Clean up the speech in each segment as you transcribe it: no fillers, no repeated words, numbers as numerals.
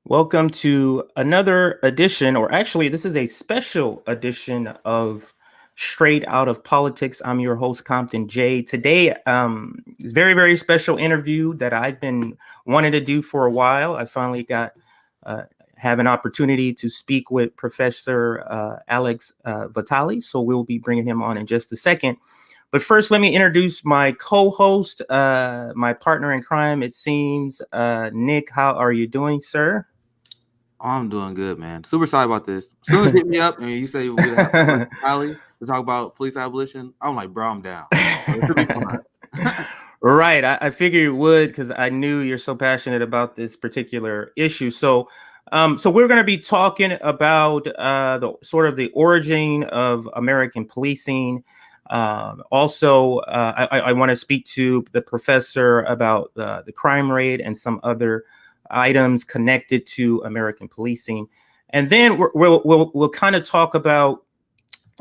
Welcome to another edition, or actually, this is a special edition of Straight Out of Politics. I'm your host, Compton J. Today, it's a very, very special interview that I've been wanting to do for a while. I finally got have an opportunity to speak with Professor Alex Vitale, so we'll be bringing him on in just a second. But first, let me introduce my co-host, my partner in crime, it seems. Nick, how are you doing, sir? I'm doing good, man. Super sorry about this. As soon as you hit me up and you say we're gonna have a rally to talk about police abolition, I'm like, bro, I'm down. So it should be fun. Right. I figured you would because I knew you're so passionate about this particular issue. So we're going to be talking about the sort of the origin of American policing. I want to speak to the professor about the crime rate and some other items connected to American policing, and then we'll kind of talk about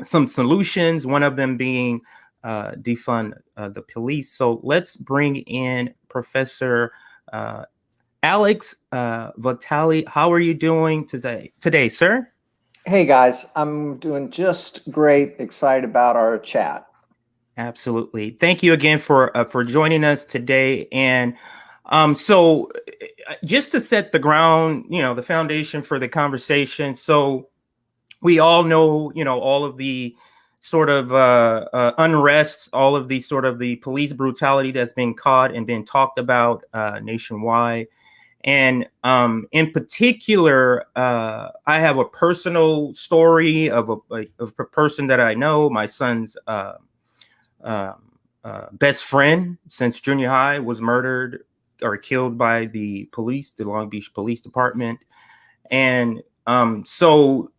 some solutions. One of them being defund the police. So let's bring in Professor Alex Vitale. How are you doing today, sir? Hey guys, I'm doing just great. Excited about our chat. Absolutely. Thank you again for joining us today. And so just to set the ground, the foundation for the conversation. So we all know, all of the sort of unrest, all of the sort of the police brutality that's been caught and been talked about nationwide. And in particular, I have a personal story of a person that I know. My son's best friend since junior high was murdered or killed by the police, the Long Beach Police Department. And so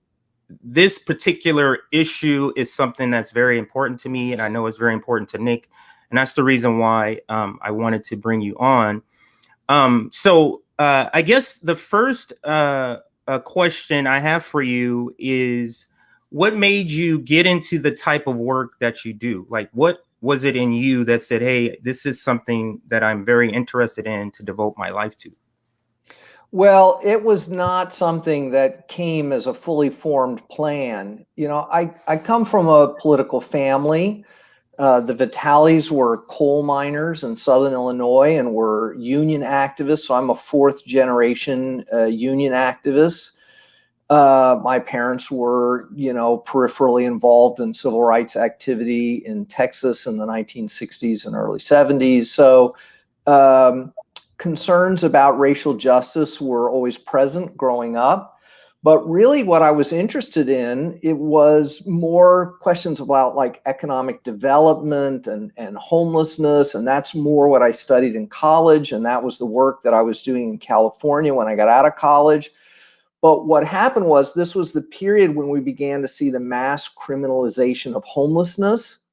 this particular issue is something that's very important to me, and I know it's very important to Nick, and that's the reason why I wanted to bring you on. I guess the first question I have for you is, what made you get into the type of work that you do? Like, what was it in you that said, hey, this is something that I'm very interested in to devote my life to? Well, it was not something that came as a fully formed plan. I come from a political family. The Vitales were coal miners in Southern Illinois and were union activists. So I'm a fourth generation union activist. My parents were, peripherally involved in civil rights activity in Texas in the 1960s and early 70s. So concerns about racial justice were always present growing up. But really what I was interested in, it was more questions about like economic development and homelessness. And that's more what I studied in college. And that was the work that I was doing in California when I got out of college. But what happened was this was the period when we began to see the mass criminalization of homelessness.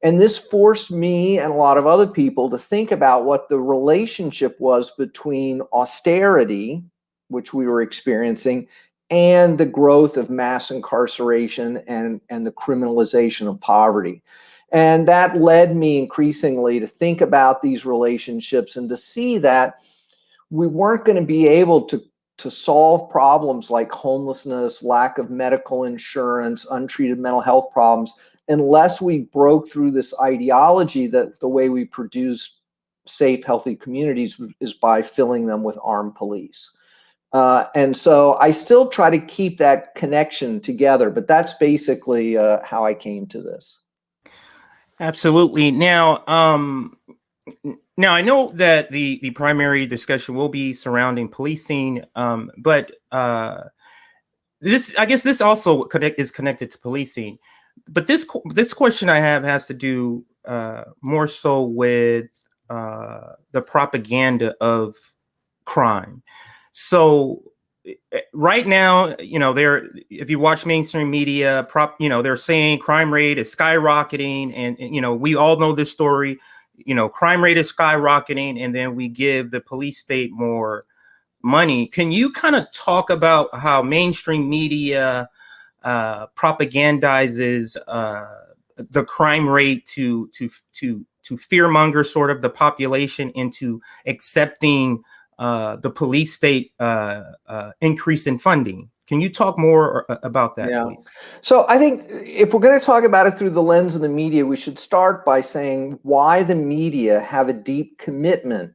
And this forced me and a lot of other people to think about what the relationship was between austerity, which we were experiencing, and the growth of mass incarceration and the criminalization of poverty. And that led me increasingly to think about these relationships and to see that we weren't going to be able to solve problems like homelessness, lack of medical insurance, untreated mental health problems, unless we broke through this ideology that the way we produce safe, healthy communities is by filling them with armed police. And so I still try to keep that connection together, but that's basically how I came to this. Absolutely. Now I know that the primary discussion will be surrounding policing, but this also is connected to policing. But this question I have has to do more so with the propaganda of crime. So right now, if you watch mainstream media, they're saying crime rate is skyrocketing, and we all know this story. Crime rate is skyrocketing, and then we give the police state more money. Can you kind of talk about how mainstream media propagandizes the crime rate to fearmonger sort of the population into accepting the police state increase in funding. Can you talk more about that, please? So I think if we're going to talk about it through the lens of the media, we should start by saying why the media have a deep commitment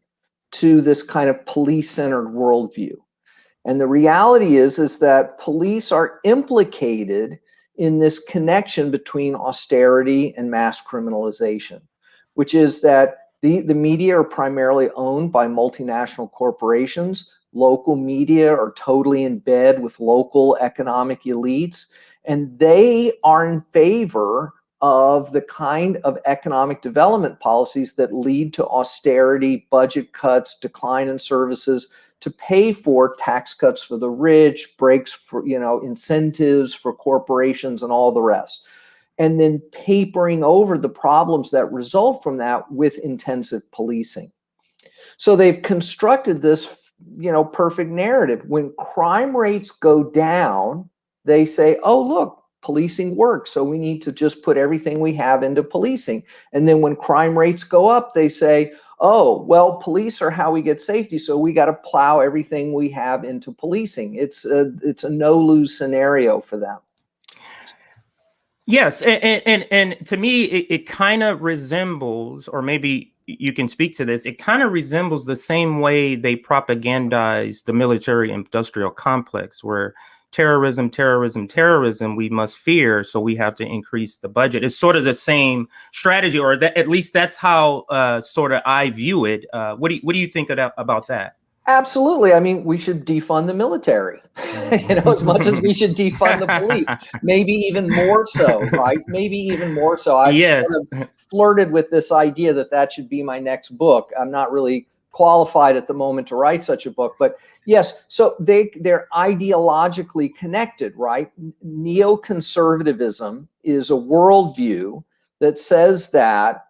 to this kind of police-centered worldview. And the reality is that police are implicated in this connection between austerity and mass criminalization, which is that the media are primarily owned by multinational corporations. Local media are totally in bed with local economic elites, and they are in favor of the kind of economic development policies that lead to austerity, budget cuts, decline in services, to pay for tax cuts for the rich, breaks for, incentives for corporations and all the rest. And then papering over the problems that result from that with intensive policing. So they've constructed this, perfect narrative. When crime rates go down, they say, oh, look, policing works, so we need to just put everything we have into policing. And then when crime rates go up, they say, oh, well, police are how we get safety, so we got to plow everything we have into policing. It's a no-lose scenario for them. Yes, and to me, it kind of resembles, or maybe you can speak to this, it kind of resembles the same way they propagandize the military-industrial complex, where terrorism, we must fear, so we have to increase the budget. It's sort of the same strategy, or that, at least that's how sort of I view it. What do you think about that? Absolutely. I mean, we should defund the military, as much as we should defund the police, maybe even more so, right? Maybe even more so. I've sort of flirted with this idea that should be my next book. I'm not really qualified at the moment to write such a book, but yes, so they're ideologically connected, right? Neoconservatism is a worldview that says that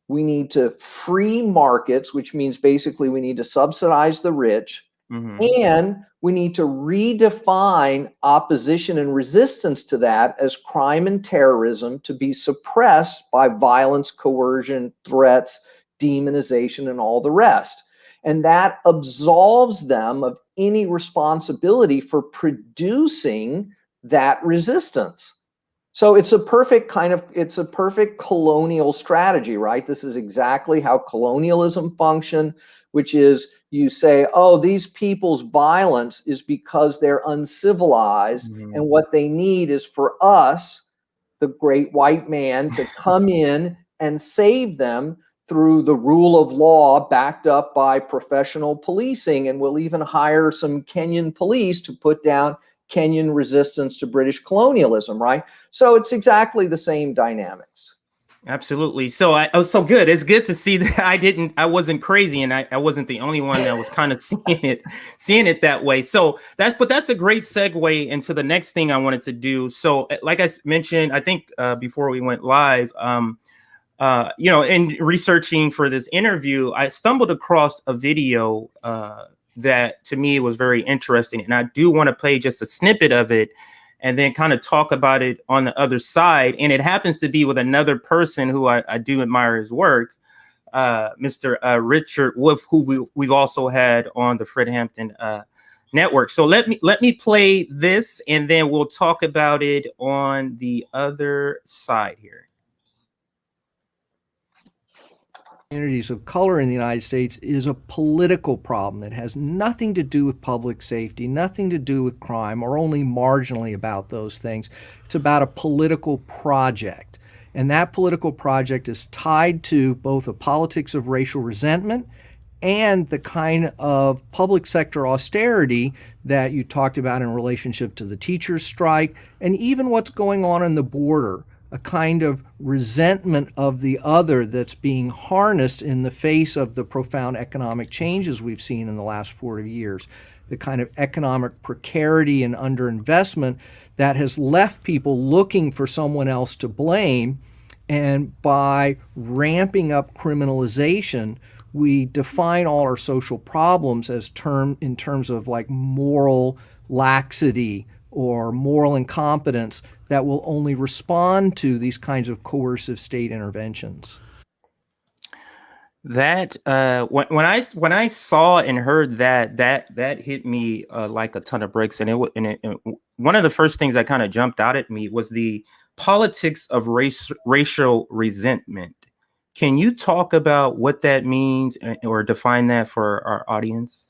we need to free markets, which means basically we need to subsidize the rich, and we need to redefine opposition and resistance to that as crime and terrorism to be suppressed by violence, coercion, threats, demonization, and all the rest. And that absolves them of any responsibility for producing that resistance. So it's a perfect colonial strategy, right? This is exactly how colonialism functioned, which is you say, oh, these people's violence is because they're uncivilized, and what they need is for us, the great white man, to come in and save them through the rule of law backed up by professional policing, and we'll even hire some Kenyan police to put down Kenyan resistance to British colonialism, right? So it's exactly the same dynamics. Absolutely. So so good. It's good to see that I wasn't crazy, and I wasn't the only one that was kind of seeing it that way. So that's a great segue into the next thing I wanted to do. So like I mentioned, I think before we went live, in researching for this interview, I stumbled across a video that to me was very interesting. And I do want to play just a snippet of it and then kind of talk about it on the other side. And it happens to be with another person who I do admire his work, Mr. Richard Wolff, who we've also had on the Fred Hampton network. So let me play this, and then we'll talk about it on the other side here. Communities of color in the United States is a political problem that has nothing to do with public safety, nothing to do with crime, or only marginally about those things. It's about a political project. And that political project is tied to both a politics of racial resentment and the kind of public sector austerity that you talked about in relationship to the teachers' strike, and even what's going on in the border. A kind of resentment of the other that's being harnessed in the face of the profound economic changes we've seen in the last 40 years. The kind of economic precarity and underinvestment that has left people looking for someone else to blame. And by ramping up criminalization, we define all our social problems as in terms of like moral laxity or moral incompetence that will only respond to these kinds of coercive state interventions. That when I saw and heard that hit me like a ton of bricks, and one of the first things that kind of jumped out at me was the politics of racial resentment. Can you talk about what that means or define that for our audience?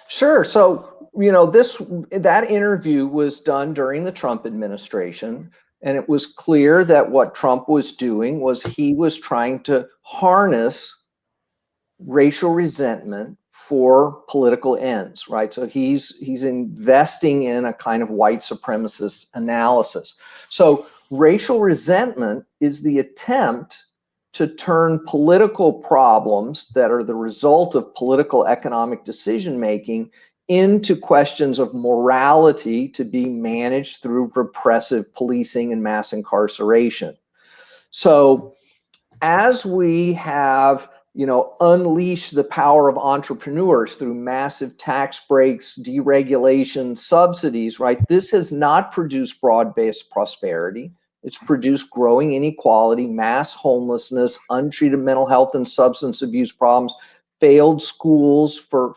Sure. So, that interview was done during the Trump administration, and it was clear that what Trump was doing was he was trying to harness racial resentment for political ends, right? So he's investing in a kind of white supremacist analysis. So racial resentment is the attempt to turn political problems that are the result of political economic decision making into questions of morality to be managed through repressive policing and mass incarceration. So as we have unleash the power of entrepreneurs through massive tax breaks, deregulation, subsidies, right? This has not produced broad-based prosperity. It's produced growing inequality, mass homelessness, untreated mental health and substance abuse problems, failed schools for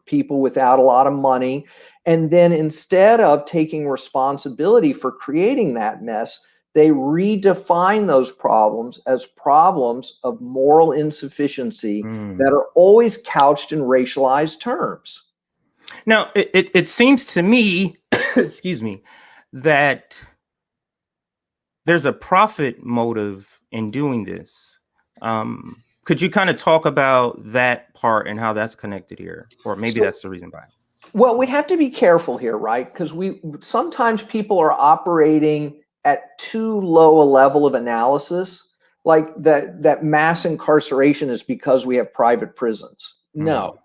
people without a lot of money. And then instead of taking responsibility for creating that mess, they redefine those problems as problems of moral insufficiency that are always couched in racialized terms. Now, it seems to me, excuse me, that there's a profit motive in doing this. Could you kind of talk about that part and how that's connected here? Or maybe that's the reason why. Well, we have to be careful here, right? Because sometimes people are operating at too low a level of analysis, like that mass incarceration is because we have private prisons. No.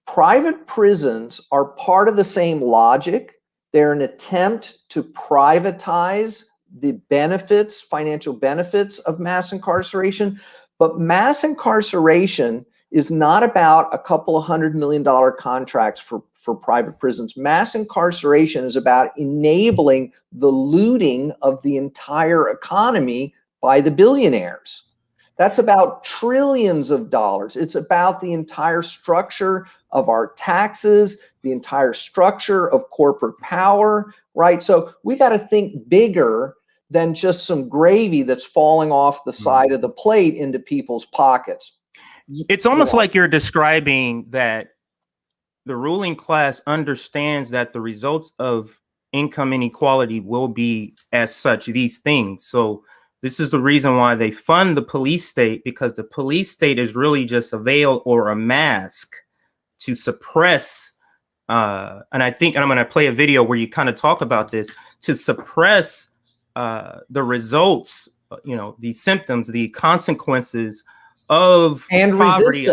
Private prisons are part of the same logic. They're an attempt to privatize the benefits, financial benefits of mass incarceration. But mass incarceration is not about a couple of $100 million contracts for private prisons. Mass incarceration is about enabling the looting of the entire economy by the billionaires. That's about trillions of dollars. It's about the entire structure of our taxes, the entire structure of corporate power, right? So we got to think bigger than just some gravy that's falling off the side of the plate into people's pockets. It's almost like you're describing that the ruling class understands that the results of income inequality will be as such, these things. So this is the reason why they fund the police state, because the police state is really just a veil or a mask to suppress. And I'm going to play a video where you kind of talk about this, to suppress the results, the symptoms, the consequences of poverty,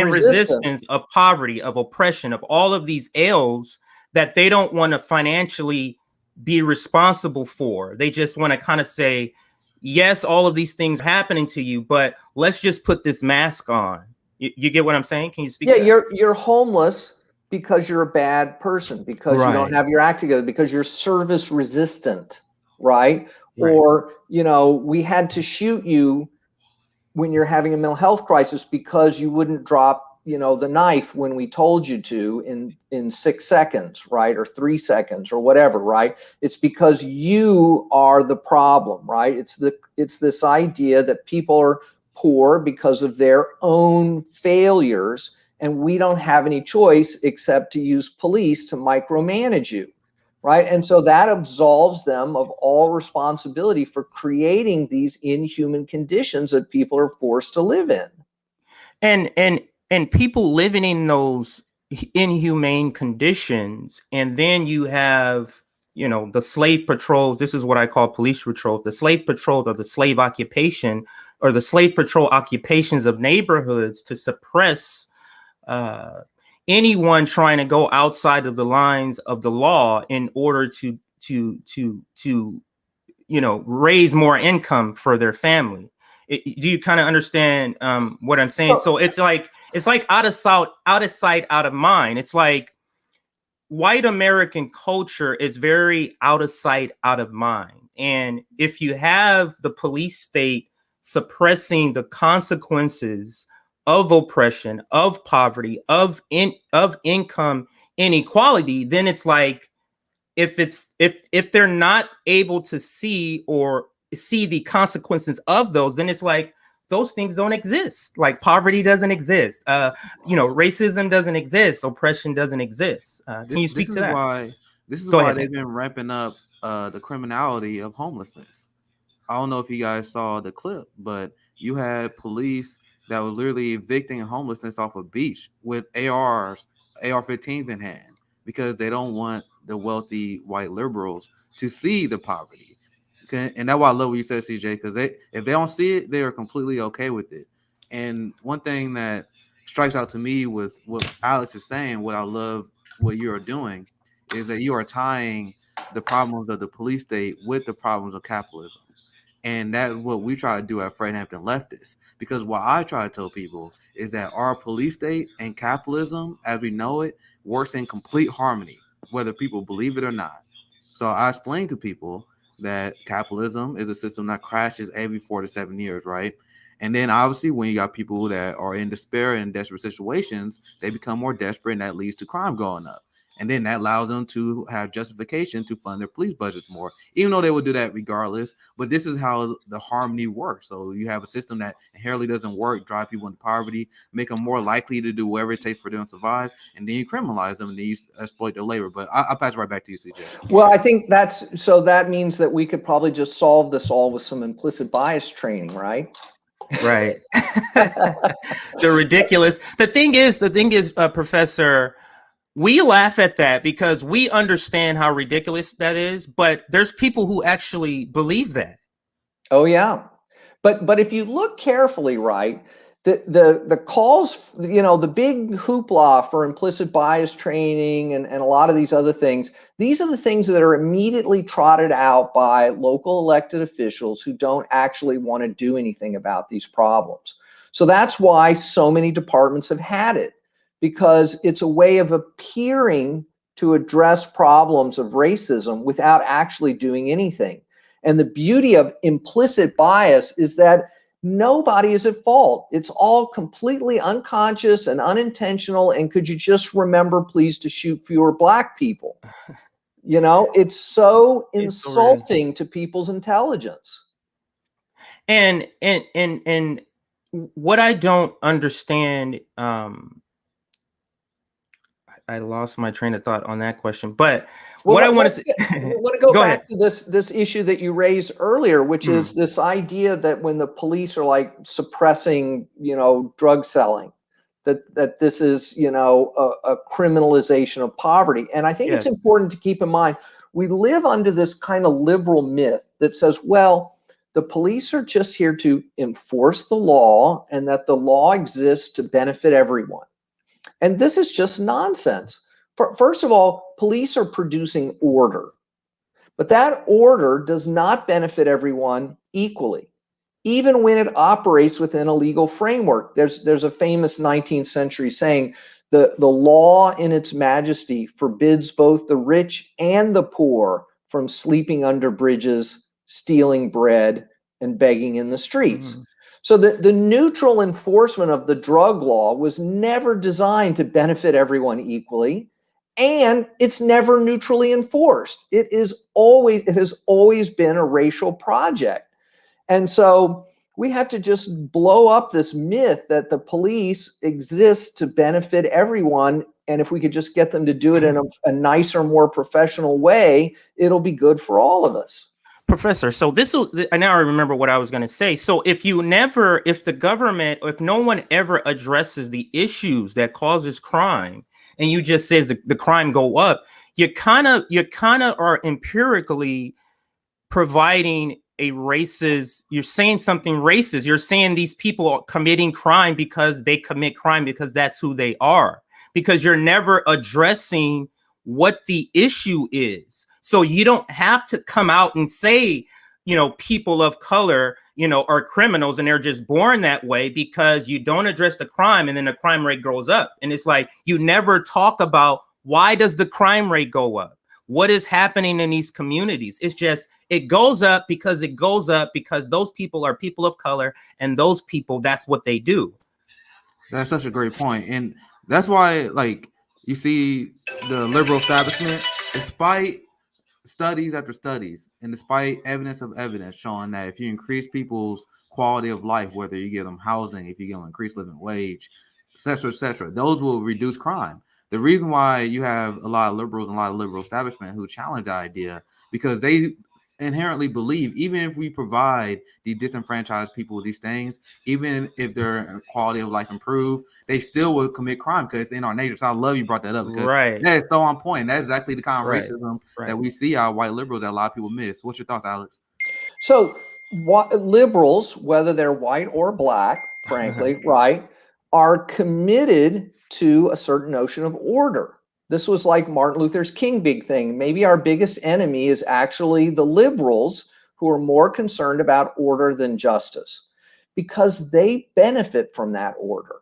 resistance, of poverty, of oppression, of all of these ills that they don't want to financially be responsible for. They just want to kind of say, yes, all of these things are happening to you, but let's just put this mask on. You get what I'm saying? Can you speak to that? You're homeless because you're a bad person, because you don't have your act together, because you're service resistant, right? Or, we had to shoot you when you're having a mental health crisis because you wouldn't drop, the knife when we told you to in 6 seconds, right? Or 3 seconds or whatever, right? It's because you are the problem, right? It's this idea that people are poor because of their own failures, and we don't have any choice except to use police to micromanage you. Right. And so that absolves them of all responsibility for creating these inhuman conditions that people are forced to live in. And people living in those inhumane conditions. And then you have, the slave patrols. This is what I call police patrols. The slave patrols are the slave occupation, or the slave patrol occupations of neighborhoods to suppress anyone trying to go outside of the lines of the law in order to raise more income for their family. Do you kind of understand what I'm saying? So it's like out of sight, out of mind. It's like white American culture is very out of sight, out of mind. And if you have the police state suppressing the consequences of oppression, of poverty, of income inequality, then it's like, if they're not able to see the consequences of those, then it's like those things don't exist. Like poverty doesn't exist. Racism doesn't exist. Oppression doesn't exist. Can you speak to that? This is Go why ahead, they've man. been ramping up the criminality of homelessness. I don't know if you guys saw the clip, but you had police that were literally evicting homelessness off a beach with AR-15s in hand because they don't want the wealthy white liberals to see the poverty. Okay? And that's why I love what you said, CJ, because if they don't see it, they are completely okay with it. And one thing that strikes out to me with what Alex is saying, what I love what you are doing, is that you are tying the problems of the police state with the problems of capitalism. And that's what we try to do at Fred Hampton Leftists. Because what I try to tell people is that our police state and capitalism, as we know it, works in complete harmony, whether people believe it or not. So I explain to people that capitalism is a system that crashes every 4 to 7 years, right? And then obviously when you got people that are in despair and desperate situations, they become more desperate, and that leads to crime going up. And then that allows them to have justification to fund their police budgets more, even though they would do that regardless. But this is how the harmony works. So you have a system that inherently doesn't work, drive people into poverty, make them more likely to do whatever it takes for them to survive, and then you criminalize them and then you exploit their labor. But I'll pass it right back to you, CJ. Well, I think that means that we could probably just solve this all with some implicit bias training, right? Right. The thing is, Professor, we laugh at that because we understand how ridiculous that is, but there's people who actually believe that. Oh yeah. But if you look carefully, right, the calls, the big hoopla for implicit bias training and a lot of these other things, these are the things that are immediately trotted out by local elected officials who don't actually want to do anything about these problems. So that's why so many departments have had it, because it's a way of appearing to address problems of racism without actually doing anything. And the beauty of implicit bias is that nobody is at fault. It's all completely unconscious and unintentional. And could you just remember, please, to shoot fewer black people? It's so insulting to people's intelligence. And what I don't understand, I lost my train of thought on that question, but what I want to say, I want to go back ahead. to this issue that you raised earlier, which is this idea that when the police are like suppressing, drug selling, that this is, a criminalization of poverty. And I think it's important to keep in mind, we live under this kind of liberal myth that says, well, the police are just here to enforce the law and that the law exists to benefit everyone. And this is just nonsense. First of all, police are producing order, but that order does not benefit everyone equally, even when it operates within a legal framework. There's a famous 19th century saying, the law in its majesty forbids both the rich and the poor from sleeping under bridges, stealing bread, and begging in the streets. So the neutral enforcement of the drug law was never designed to benefit everyone equally, and it's never neutrally enforced. It has always been a racial project. And so we have to just blow up this myth that the police exist to benefit everyone. And if we could just get them to do it in a nicer, more professional way, it'll be good for all of us. Professor, so now I remember what I was going to say. So if the government, if no one ever addresses the issues that causes crime, and you just says the crime go up, you kind of are empirically providing a racist, you're saying something racist. You're saying these people are committing crime because they commit crime because that's who they are, because you're never addressing what the issue is. So you don't have to come out and say, people of color, are criminals and they're just born that way, because you don't address the crime and then the crime rate goes up. And it's like, you never talk about, why does the crime rate go up? what is happening in these communities. It's just, it goes up because those people are people of color, and those people, that's what they do. That's such a great point. And that's why, like, you see the liberal establishment, despite studies after studies, and despite evidence of evidence showing that if you increase people's quality of life, whether you give them housing, if you give them increased living wage, etc., those will reduce crime. The reason why you have a lot of liberals and a lot of liberal establishment who challenge that idea, because they inherently believe, even if we provide the disenfranchised people with these things, even if their quality of life improve, they still will commit crime because it's in our nature. So I love you brought that up, because Right. that is so on point. That's exactly the kind of Right. racism Right. that we see out of white liberals that a lot of people miss. What's your thoughts, Alex? So what liberals, whether they're white or black, frankly, right, are committed to a certain notion of order. This was like Martin Luther King's big thing. Maybe our biggest enemy is actually the liberals, who are more concerned about order than justice, because they benefit from that order.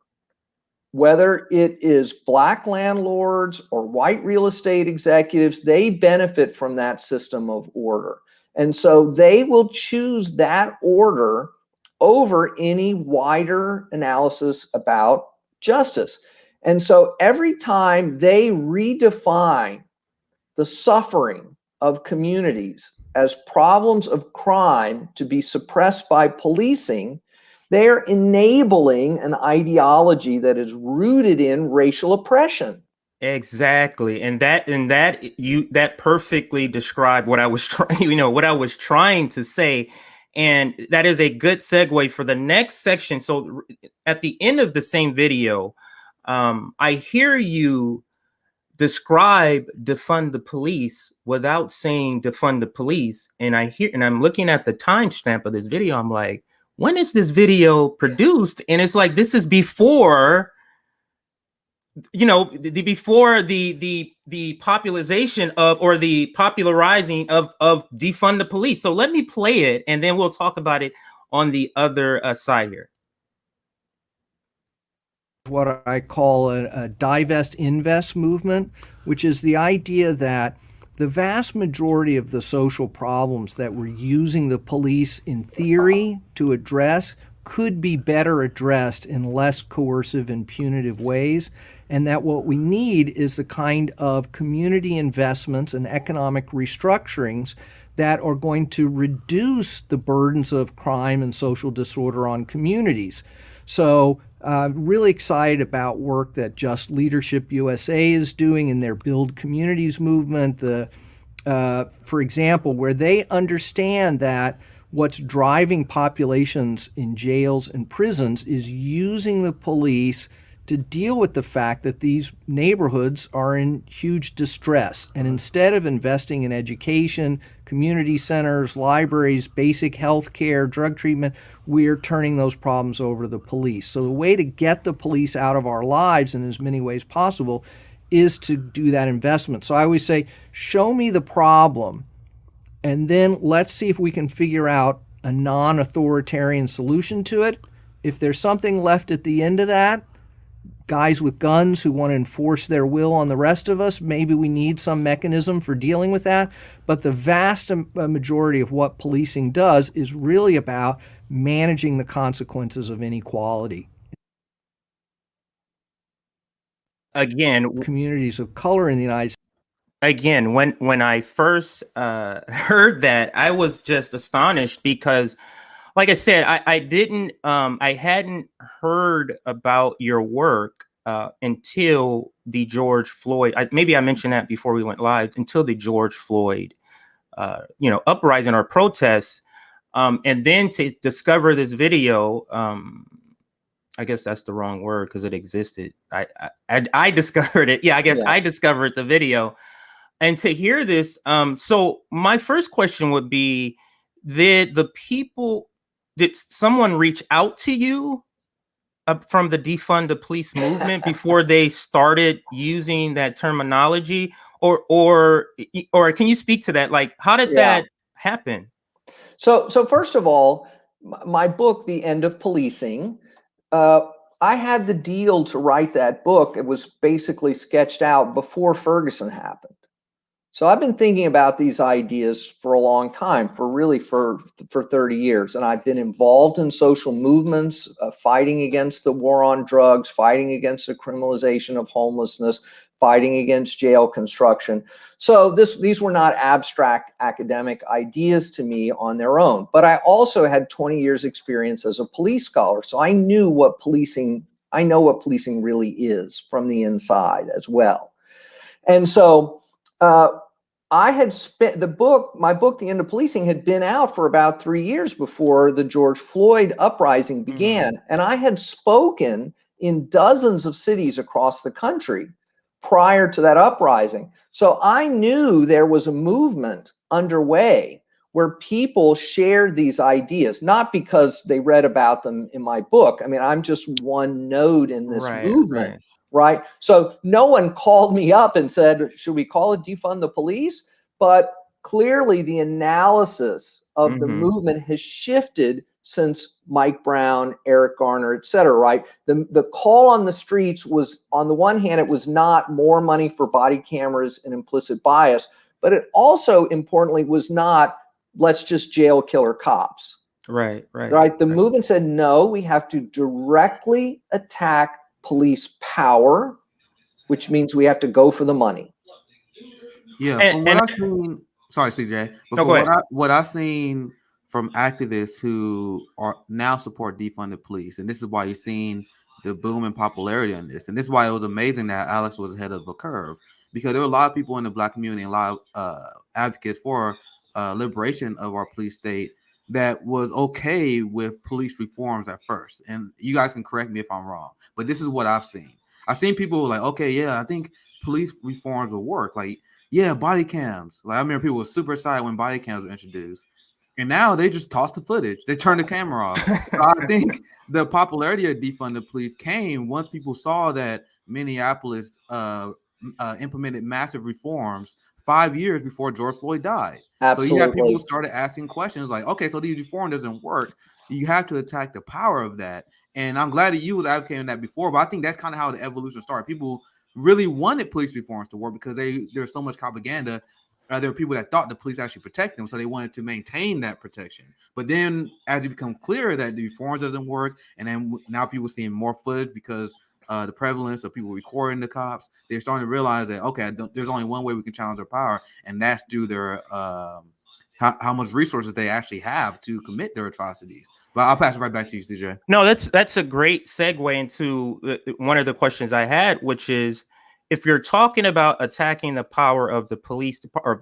Whether it is black landlords or white real estate executives, they benefit from that system of order. And so they will choose that order over any wider analysis about justice. And so every time they redefine the suffering of communities as problems of crime to be suppressed by policing, they're enabling an ideology that is rooted in racial oppression. Exactly. And that perfectly described what I was trying to say. And that is a good segue for the next section. So at the end of the same video, I hear you describe defund the police without saying defund the police. And I'm looking at the timestamp of this video. I'm like, when is this video produced? And it's like, this is before, before the popularizing of defund the police. So let me play it, and then we'll talk about it on the other side here. What I call a divest invest movement, which is the idea that the vast majority of the social problems that we're using the police in theory to address could be better addressed in less coercive and punitive ways, and that what we need is the kind of community investments and economic restructurings that are going to reduce the burdens of crime and social disorder on communities. So really excited about work that Just Leadership USA is doing in their Build Communities movement, for example, where they understand that what's driving populations in jails and prisons is using the police to deal with the fact that these neighborhoods are in huge distress. And instead of investing in education, community centers, libraries, basic health care, drug treatment, we're turning those problems over to the police. So the way to get the police out of our lives in as many ways possible is to do that investment. So I always say, show me the problem, and then let's see if we can figure out a non-authoritarian solution to it. If there's something left at the end of that, guys with guns who want to enforce their will on the rest of us, maybe we need some mechanism for dealing with that. But the vast majority of what policing does is really about managing the consequences of inequality. Again, communities of color in the United States. Again, when I first heard that, I was just astonished because, like I said, I hadn't heard about your work until the George Floyd. Maybe I mentioned that before we went live. Until the George Floyd, uprising or protests, and then to discover this video. I guess that's the wrong word because it existed. I discovered it. Yeah, I guess I discovered the video. And to hear this, so my first question would be, did someone reach out to you from the Defund the Police movement before they started using that terminology? Or can you speak to that? Like, how did that happen? So first of all, my book, The End of Policing, I had the deal to write that book. It was basically sketched out before Ferguson happened. So I've been thinking about these ideas for a long time, for 30 years. And I've been involved in social movements, fighting against the war on drugs, fighting against the criminalization of homelessness, fighting against jail construction. So these were not abstract academic ideas to me on their own. But I also had 20 years experience as a police scholar. So I know what policing really is from the inside as well. And so I had spent my book, The End of Policing, had been out for about 3 years before the George Floyd uprising began. And I had spoken in dozens of cities across the country prior to that uprising. So I knew there was a movement underway where people shared these ideas, not because they read about them in my book. I mean, I'm just one node in this movement. Right. So no one called me up and said, should we call it defund the police? But clearly the analysis of the movement has shifted since Mike Brown, Eric Garner, et cetera, right? The call on the streets was, on the one hand, it was not more money for body cameras and implicit bias, but it also, importantly, was not, let's just jail killer cops. Right. The movement said, no, we have to directly attack police power, which means we have to go for the money. Yeah, from what I've seen, sorry, CJ, but no, from what I've seen from activists who are now support defund the police, and this is why you're seeing the boom in popularity on this, and this is why it was amazing that Alex was ahead of the curve, because there were a lot of people in the Black community, a lot of advocates for liberation of our police state that was okay with police reforms at first. And you guys can correct me if I'm wrong, but this is what I've seen. I've seen people who were like, okay, yeah, I think police reforms will work. Like, yeah, body cams. Like, I remember people were super excited when body cams were introduced. And now they just toss the footage. They turn the camera off. So I think the popularity of defund the police came once people saw that Minneapolis implemented massive reforms 5 years before George Floyd died. Absolutely. So you have people who started asking questions like, okay, so these reform doesn't work. You have to attack the power of that. And I'm glad that you was advocating that before, but I think that's kind of how the evolution started. People really wanted police reforms to work because there's so much propaganda. There were people that thought the police actually protect them, so they wanted to maintain that protection. But then as it become clear that the reforms doesn't work, and then now people seeing more footage because the prevalence of people recording the cops, they're starting to realize that, okay, there's only one way we can challenge their power, and that's through their how much resources they actually have to commit their atrocities. But I'll pass it right back to you, CJ. No, that's a great segue into one of the questions I had, which is, if you're talking about attacking the power of the police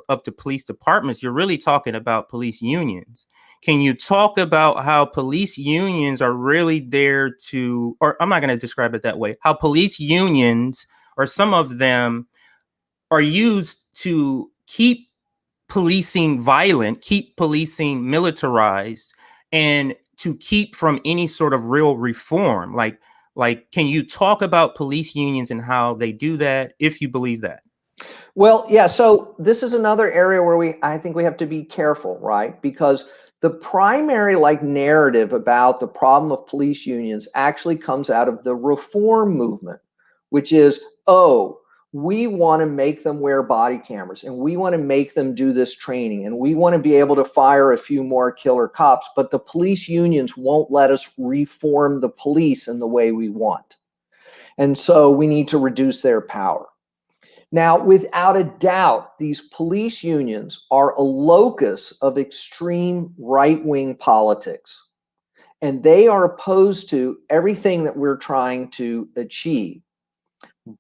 of the police departments, you're really talking about police unions. Can you talk about how police unions are really there to, or I'm not going to describe it that way, how police unions, or some of them, are used to keep policing violent, keep policing militarized, and to keep from any sort of real reform? Like, can you talk about police unions and how they do that, if you believe that? Well, yeah. So this is another area where I think we have to be careful, right? Because the primary narrative about the problem of police unions actually comes out of the reform movement, which is, oh, we want to make them wear body cameras, and we want to make them do this training, and we want to be able to fire a few more killer cops, but the police unions won't let us reform the police in the way we want. And so we need to reduce their power. Now, without a doubt, these police unions are a locus of extreme right-wing politics, and they are opposed to everything that we're trying to achieve.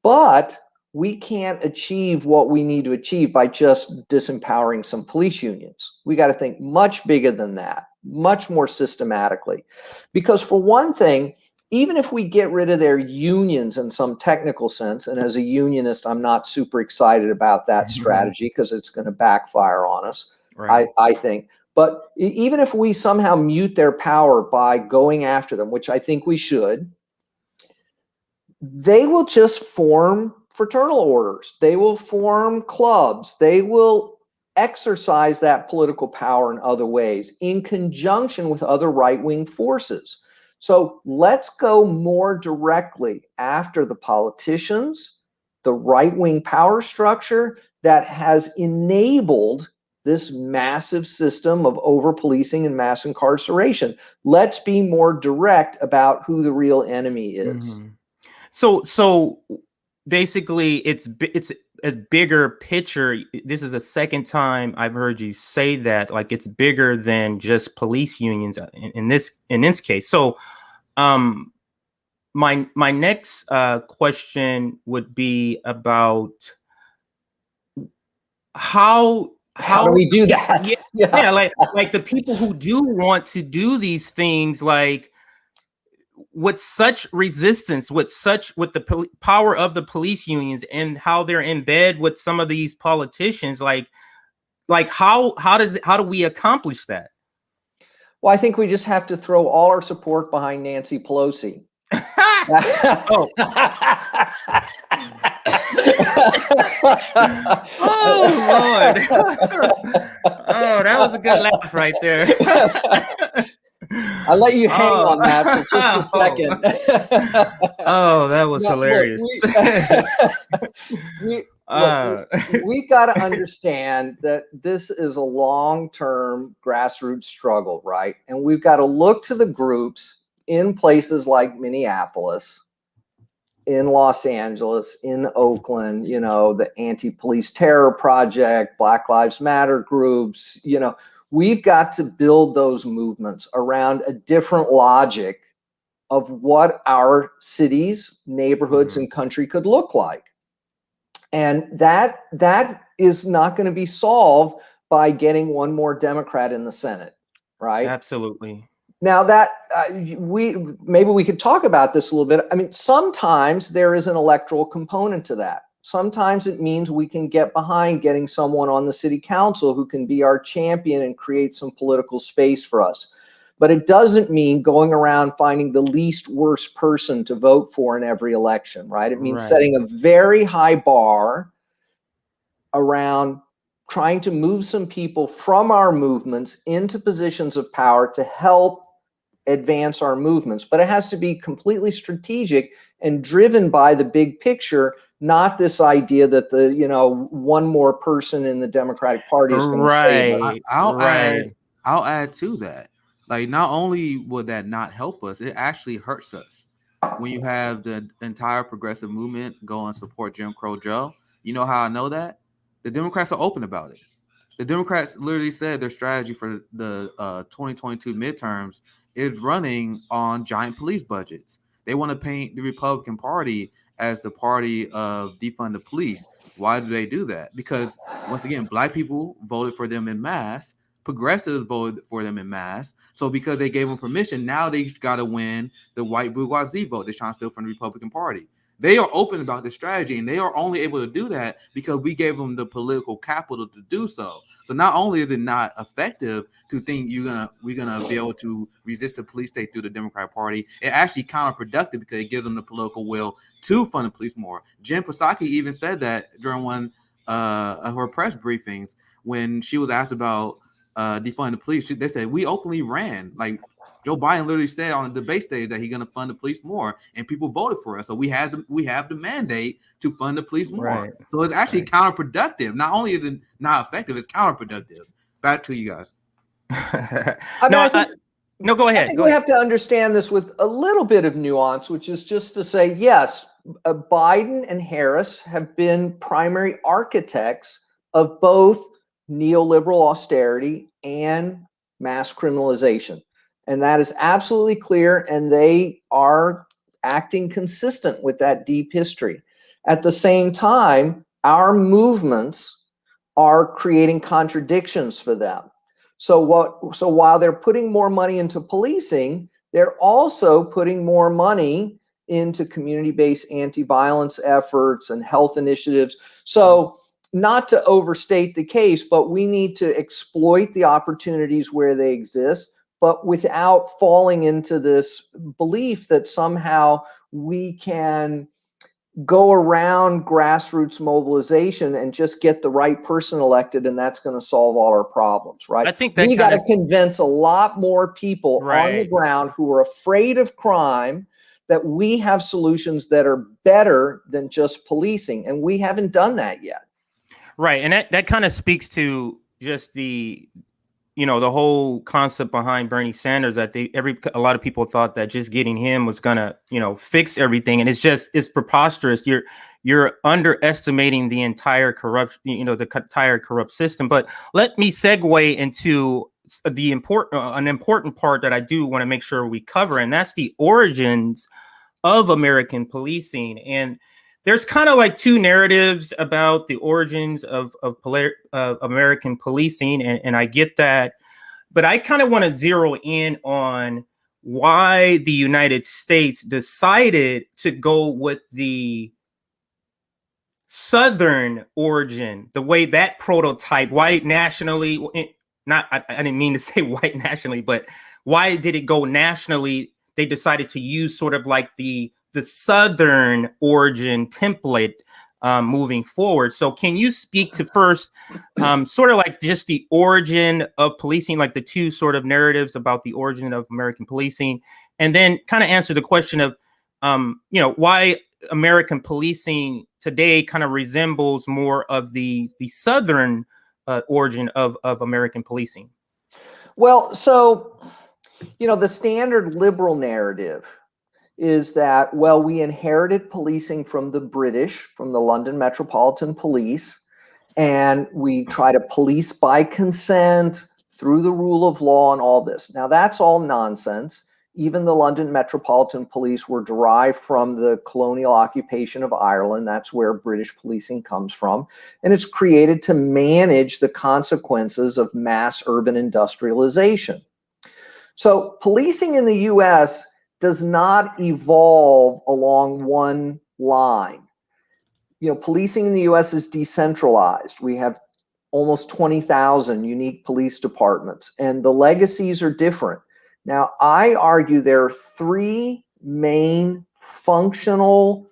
But we can't achieve what we need to achieve by just disempowering some police unions. We got to think much bigger than that, much more systematically. Because for one thing, even if we get rid of their unions in some technical sense, and as a unionist, I'm not super excited about that strategy because it's going to backfire on us, right. I think. But even if we somehow mute their power by going after them, which I think we should, they will just form fraternal orders. They will form clubs. They will exercise that political power in other ways in conjunction with other right-wing forces. So let's go more directly after the politicians, the right-wing power structure, that has enabled this massive system of over-policing and mass incarceration. Let's be more direct about who the real enemy is. Mm-hmm. So basically, it's a bigger picture. This is the second time I've heard you say that. Like, it's bigger than just police unions in this case. So, my next question would be about how do we do that? Yeah, like the people who do want to do these things, like, with such resistance, with the power of the police unions and how they're in bed with some of these politicians, like how do we accomplish that? Well, I think we just have to throw all our support behind Nancy Pelosi. Oh. Oh, Lord. Oh, that was a good laugh right there. I'll let you hang on that for just a second. Oh, that was hilarious. We've got to understand that this is a long-term grassroots struggle, right? And we've got to look to the groups in places like Minneapolis, in Los Angeles, in Oakland, you know, the Anti-Police Terror Project, Black Lives Matter groups, you know, we've got to build those movements around a different logic of what our cities, neighborhoods, and country could look like. And that is not going to be solved by getting one more Democrat in the Senate, right? Absolutely. Now that maybe we could talk about this a little bit. I mean, sometimes there is an electoral component to that. Sometimes it means we can get behind getting someone on the city council who can be our champion and create some political space for us. But it doesn't mean going around finding the least worst person to vote for in every election, right? It means setting a very high bar around trying to move some people from our movements into positions of power to help advance our movements. But it has to be completely strategic and driven by the big picture, not this idea that the, you know, one more person in the Democratic Party is going to save us. I'll add to that. Like, not only would that not help us, it actually hurts us. When you have the entire progressive movement go and support Jim Crow Joe, you know how I know that? The Democrats are open about it. The Democrats literally said their strategy for the 2022 midterms is running on giant police budgets. They want to paint the Republican Party as the party of defund the police. Why do they do that? Because, once again, Black people voted for them en masse. Progressives voted for them en masse. So because they gave them permission, now they got to win the white bourgeoisie vote. They're trying to steal from the Republican Party. They are open about the strategy, and they are only able to do that because we gave them the political capital to do so. So not only is it not effective to think we're gonna be able to resist the police state through the Democratic Party, it actually counterproductive because it gives them the political will to fund the police more. Jen Psaki even said that during one of her press briefings when she was asked about defund the police. They said we openly ran, like, Joe Biden literally said on the debate stage that he's going to fund the police more, and people voted for us. So we have the mandate to fund the police more. Right. So it's actually counterproductive. Not only is it not effective, it's counterproductive. Back to you guys. No, go ahead. I think we have to understand this with a little bit of nuance, which is just to say, yes, Biden and Harris have been primary architects of both neoliberal austerity and mass criminalization. And that is absolutely clear, and they are acting consistent with that deep history. At the same time, our movements are creating contradictions for them. So while they're putting more money into policing, they're also putting more money into community-based anti-violence efforts and health initiatives. So not to overstate the case, but we need to exploit the opportunities where they exist, but without falling into this belief that somehow we can go around grassroots mobilization and just get the right person elected, and that's going to solve all our problems, right? I think that we got to convince a lot more people on the ground who are afraid of crime that we have solutions that are better than just policing, and we haven't done that yet. Right, and that kind of speaks to just the the whole concept behind Bernie Sanders, that a lot of people thought that just getting him was gonna fix everything, and it's preposterous. You're underestimating the entire entire corrupt system. But let me segue into an important part that I do want to make sure we cover, and that's the origins of American policing. And there's kind of like two narratives about the origins of American policing, and I get that, but I kind of want to zero in on why the United States decided to go with the Southern origin, the way that prototype, white nationally, I didn't mean to say white nationally, but why did it go nationally? They decided to use sort of like the Southern origin template moving forward. So can you speak to first sort of like just the origin of policing, like the two sort of narratives about the origin of American policing, and then kind of answer the question of, why American policing today kind of resembles more of the Southern origin of American policing? Well, so, the standard liberal narrative is that, well, we inherited policing from the British, from the London Metropolitan Police, and we try to police by consent through the rule of law and all this. Now, that's all nonsense. Even the London Metropolitan Police were derived from the colonial occupation of Ireland. That's where British policing comes from. And it's created to manage the consequences of mass urban industrialization. So policing in the US does not evolve along one line. Policing in the US is decentralized. We have almost 20,000 unique police departments, and the legacies are different. Now, I argue there are three main functional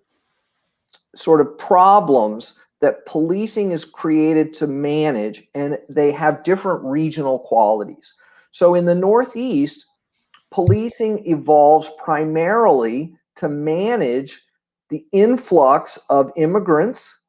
sort of problems that policing is created to manage, and they have different regional qualities. So in the Northeast, policing evolves primarily to manage the influx of immigrants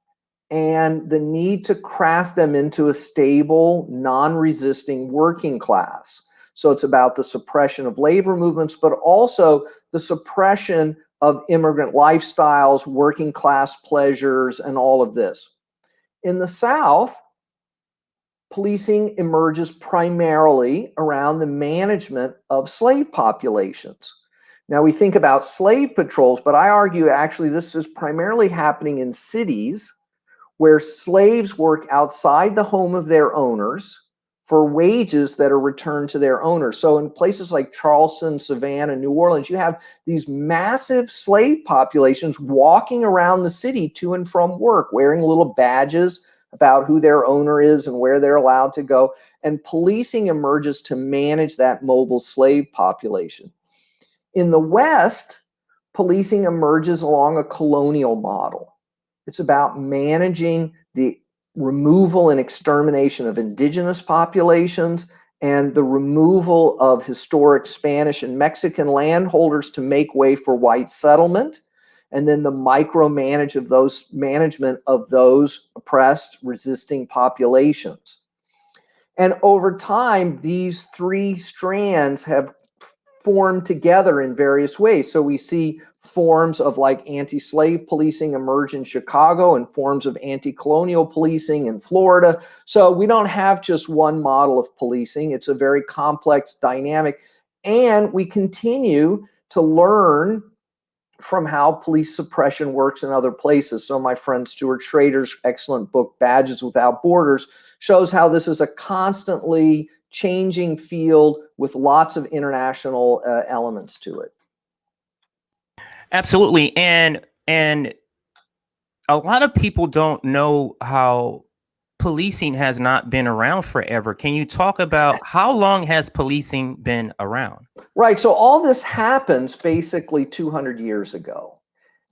and the need to craft them into a stable, non-resisting working class. So it's about the suppression of labor movements, but also the suppression of immigrant lifestyles, working class pleasures, and all of this. In the South, policing emerges primarily around the management of slave populations. Now, we think about slave patrols, but I argue actually this is primarily happening in cities where slaves work outside the home of their owners for wages that are returned to their owners. So in places like Charleston, Savannah, New Orleans, you have these massive slave populations walking around the city to and from work, wearing little badges about who their owner is and where they're allowed to go. And policing emerges to manage that mobile slave population. In the West, policing emerges along a colonial model. It's about managing the removal and extermination of indigenous populations and the removal of historic Spanish and Mexican landholders to make way for white settlement, and then the management of those oppressed, resisting populations. And over time, these three strands have formed together in various ways. So we see forms of like anti-slave policing emerge in Chicago and forms of anti-colonial policing in Florida. So we don't have just one model of policing. It's a very complex dynamic. And we continue to learn from how police suppression works in other places. So my friend Stuart Schrader's excellent book, Badges Without Borders, shows how this is a constantly changing field with lots of international elements to it. Absolutely. And a lot of people don't know how policing has not been around forever. Can you talk about how long has policing been around? Right. So all this happens basically 200 years ago.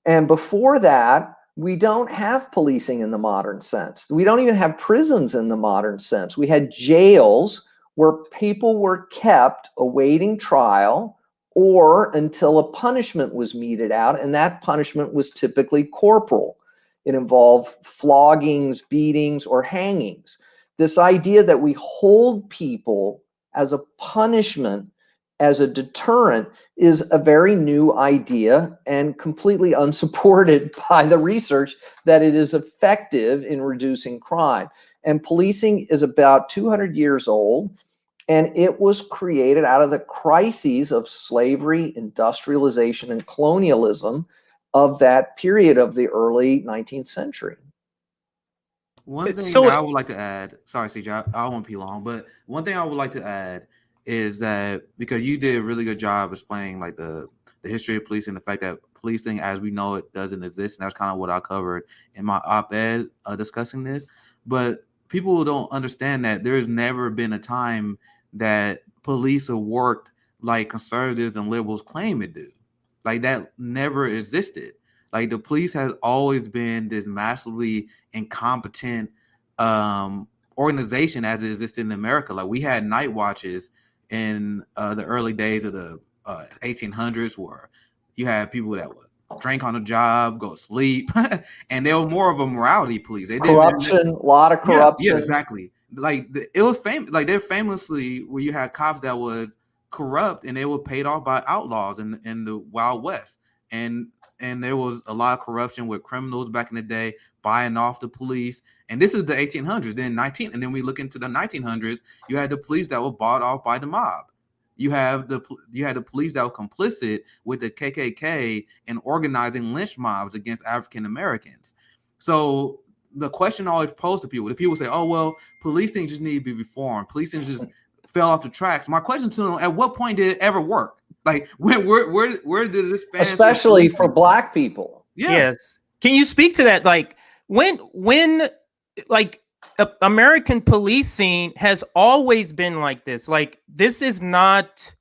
And before that, we don't have policing in the modern sense. We don't even have prisons in the modern sense. We had jails where people were kept awaiting trial or until a punishment was meted out, and that punishment was typically corporal. It involved floggings, beatings, or hangings. This idea that we hold people as a punishment, as a deterrent, is a very new idea and completely unsupported by the research that it is effective in reducing crime. And policing is about 200 years old, and it was created out of the crises of slavery, industrialization, and colonialism of that period of the early 19th century. One thing So- that I would like to add, sorry, CJ, I won't be long, but one thing I would like to add is that because you did a really good job explaining like the history of policing, the fact that policing as we know it doesn't exist, and that's kind of what I covered in my op-ed discussing this. But people don't understand that there's never been a time that police have worked like conservatives and liberals claim it do. Like that never existed. Like the police has always been this massively incompetent organization as it existed in America. Like we had night watches in the early days of the 1800s, where you had people that would drink on the job, go to sleep, and they were more of a morality police. They Corruption, a lot of corruption. Yeah, exactly. Like it was famous. Like they're famously where you had cops that would corrupt, and they were paid off by outlaws in the Wild West, and there was a lot of corruption with criminals back in the day buying off the police. And this is the 1800s. And then we look into the 1900s. You had the police that were bought off by the mob. You had the police that were complicit with the KKK in organizing lynch mobs against African Americans. So the question always posed to people, the people say, "Oh well, policing just need to be reformed. Policing just fell off the tracks." My question to them: at what point did it ever work? Like where did this fancy, especially for Black people? Yeah. Yes. Can you speak to that? Like when like American policing has always been like this. Like this is not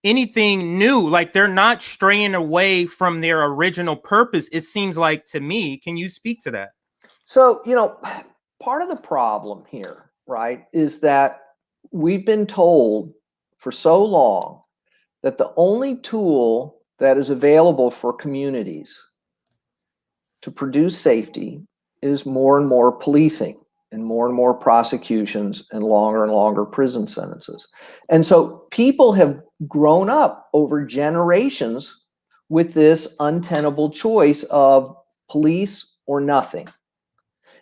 anything new. Like they're not straying away from their original purpose, it seems like to me. Can you speak to that? So, part of the problem here, right, is that we've been told for so long that the only tool that is available for communities to produce safety is more and more policing and more prosecutions and longer prison sentences. And so people have grown up over generations with this untenable choice of police or nothing.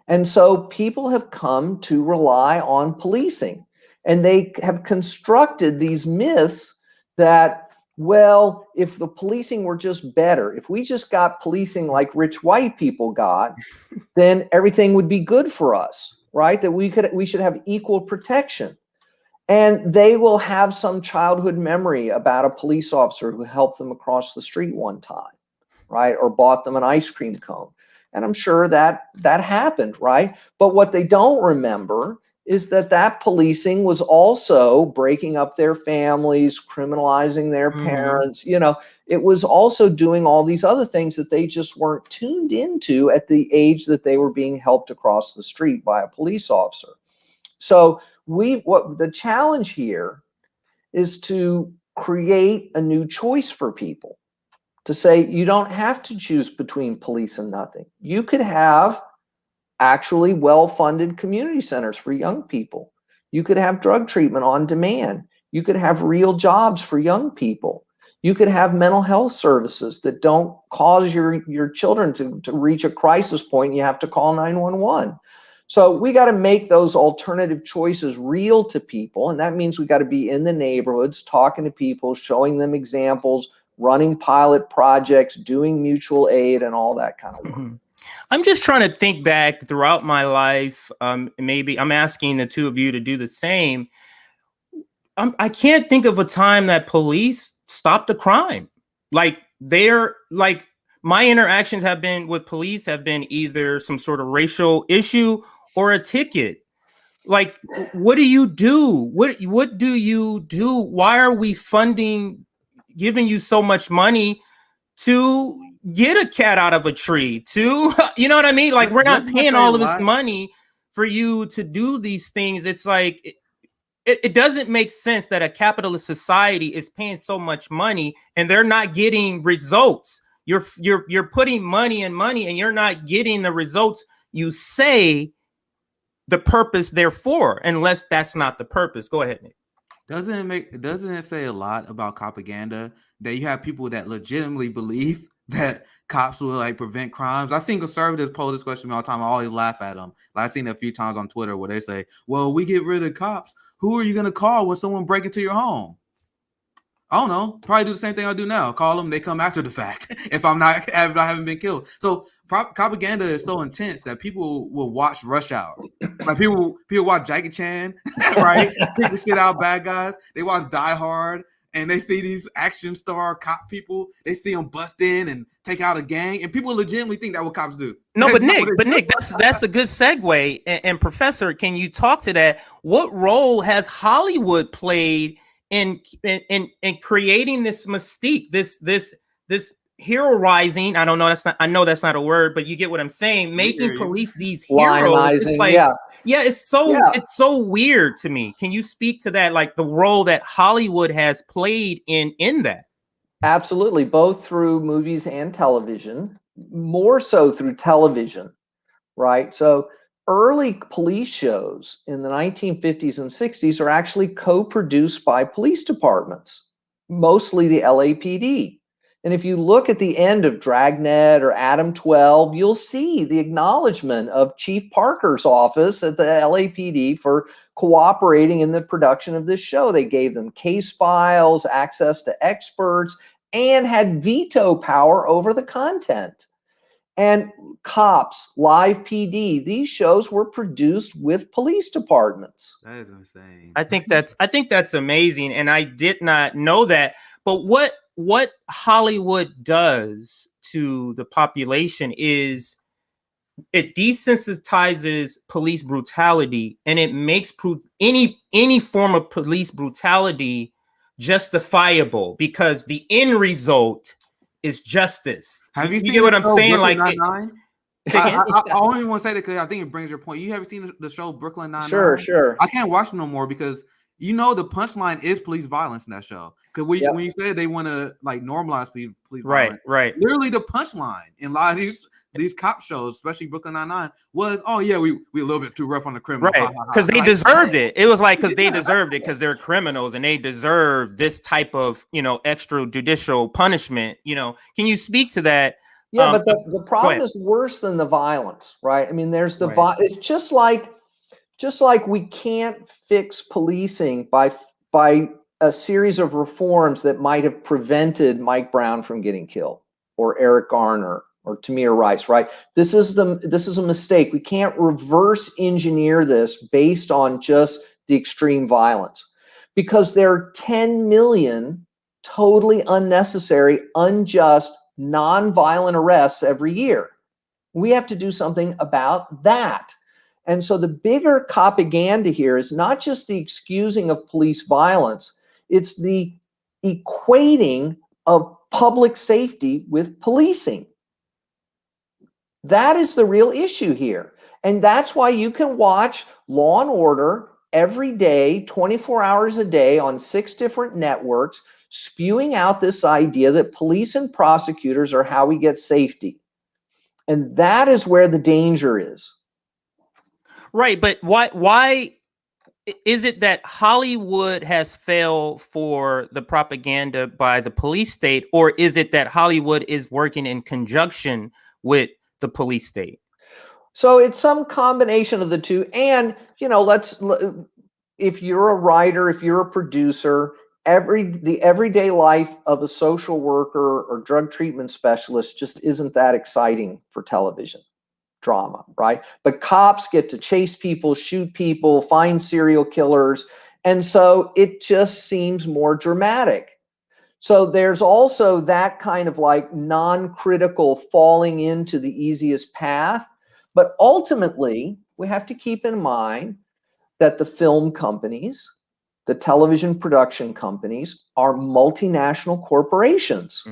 And so people have come to rely on policing, and they have constructed these myths that, well, if the policing were just better, if we just got policing like rich white people got, then everything would be good for us, right? That we should have equal protection. And they will have some childhood memory about a police officer who helped them across the street one time, right? Or bought them an ice cream cone. And I'm sure that happened, right? But what they don't remember is that policing was also breaking up their families, criminalizing their parents. It was also doing all these other things that they just weren't tuned into at the age that they were being helped across the street by a police officer. So what the challenge here is to create a new choice for people, to say you don't have to choose between police and nothing. You could have actually well-funded community centers for young people. You could have drug treatment on demand. You could have real jobs for young people. You could have mental health services that don't cause your children to reach a crisis point and you have to call 911. So we got to make those alternative choices real to people. And that means we got to be in the neighborhoods, talking to people, showing them examples, running pilot projects, doing mutual aid, and all that kind of work. Mm-hmm. I'm just trying to think back throughout my life. Maybe I'm asking the two of you to do the same. I can't think of a time that police stopped a crime. Like my interactions with police have been either some sort of racial issue or a ticket. Like, what do you do? What do you do? Why are we giving you so much money to get a cat out of a tree? You know what I mean? Like, we're not paying all of this money for you to do these things. It's like, it doesn't make sense that a capitalist society is paying so much money and they're not getting results. You're putting money and you're not getting the results you say the purpose therefore, unless that's not the purpose. Go ahead, Nick. Doesn't it say a lot about propaganda that you have people that legitimately believe that cops will like prevent crimes? I seen conservatives pose this question all the time. I always laugh at them. Like, I've seen it a few times on Twitter where they say, well, we get rid of cops. Who are you going to call when someone break into your home? I don't know. Probably do the same thing I do now. Call them. They come after the fact. if I haven't been killed. So propaganda is so intense that people will watch Rush Hour. Like people watch Jackie Chan, right? Kick the shit out bad guys. They watch Die Hard, and they see these action star cop people. They see them bust in and take out a gang, and people legitimately think that's what cops do. No, but Nick, that's a good segue. And Professor, can you talk to that? What role has Hollywood played in creating this mystique, this hero rising? I don't know. I know that's not a word, but you get what I'm saying. Making police these heroes. It's like, it's so weird to me. Can you speak to that? Like the role that Hollywood has played in that? Absolutely. Both through movies and television, more so through television, right? So early police shows in the 1950s and 60s are actually co-produced by police departments, mostly the LAPD. And if you look at the end of Dragnet or Adam 12, you'll see the acknowledgement of Chief Parker's office at the LAPD for cooperating in the production of this show. They gave them case files, access to experts, and had veto power over the content. And Cops, Live PD, these shows were produced with police departments. That is insane. I think that's amazing, and I did not know that. But what Hollywood does to the population is it desensitizes police brutality, and it makes any form of police brutality justifiable because the end result is justice. Have you seen get what I'm saying? Brooklyn Like Nine-Nine? I only want to say that because I think it brings your point. You haven't seen the show Brooklyn Nine-Nine? Sure. I can't watch it no more because the punchline is police violence in that show. Because when you said they want to like normalize police violence, right. Literally the punchline in a lot of these cop shows, especially Brooklyn Nine-Nine, was, oh yeah, we a little bit too rough on the criminals, right? Because they deserved it. It was like because they deserved it because they're criminals and they deserve this type of extrajudicial punishment. Can you speak to that? Yeah, but the problem is worse than the violence, right? I mean, there's the it's just like we can't fix policing by a series of reforms that might have prevented Mike Brown from getting killed, or Eric Garner, or Tamir Rice, right? This is a mistake. We can't reverse engineer this based on just the extreme violence, because there are 10 million totally unnecessary, unjust, non-violent arrests every year. We have to do something about that. And so the bigger propaganda here is not just the excusing of police violence, it's the equating of public safety with policing. That is the real issue here. And that's why you can watch Law and Order every day, 24 hours a day on 6 different networks, spewing out this idea that police and prosecutors are how we get safety. And that is where the danger is. Right, but why is it that Hollywood has failed for the propaganda by the police state, or is it that Hollywood is working in conjunction with the police state? So it's some combination of the two. And, if you're a writer, if you're a producer, the everyday life of a social worker or drug treatment specialist just isn't that exciting for television drama, right? But cops get to chase people, shoot people, find serial killers. And so it just seems more dramatic. So there's also that kind of like non-critical falling into the easiest path. But ultimately, we have to keep in mind that the film companies, the television production companies are multinational corporations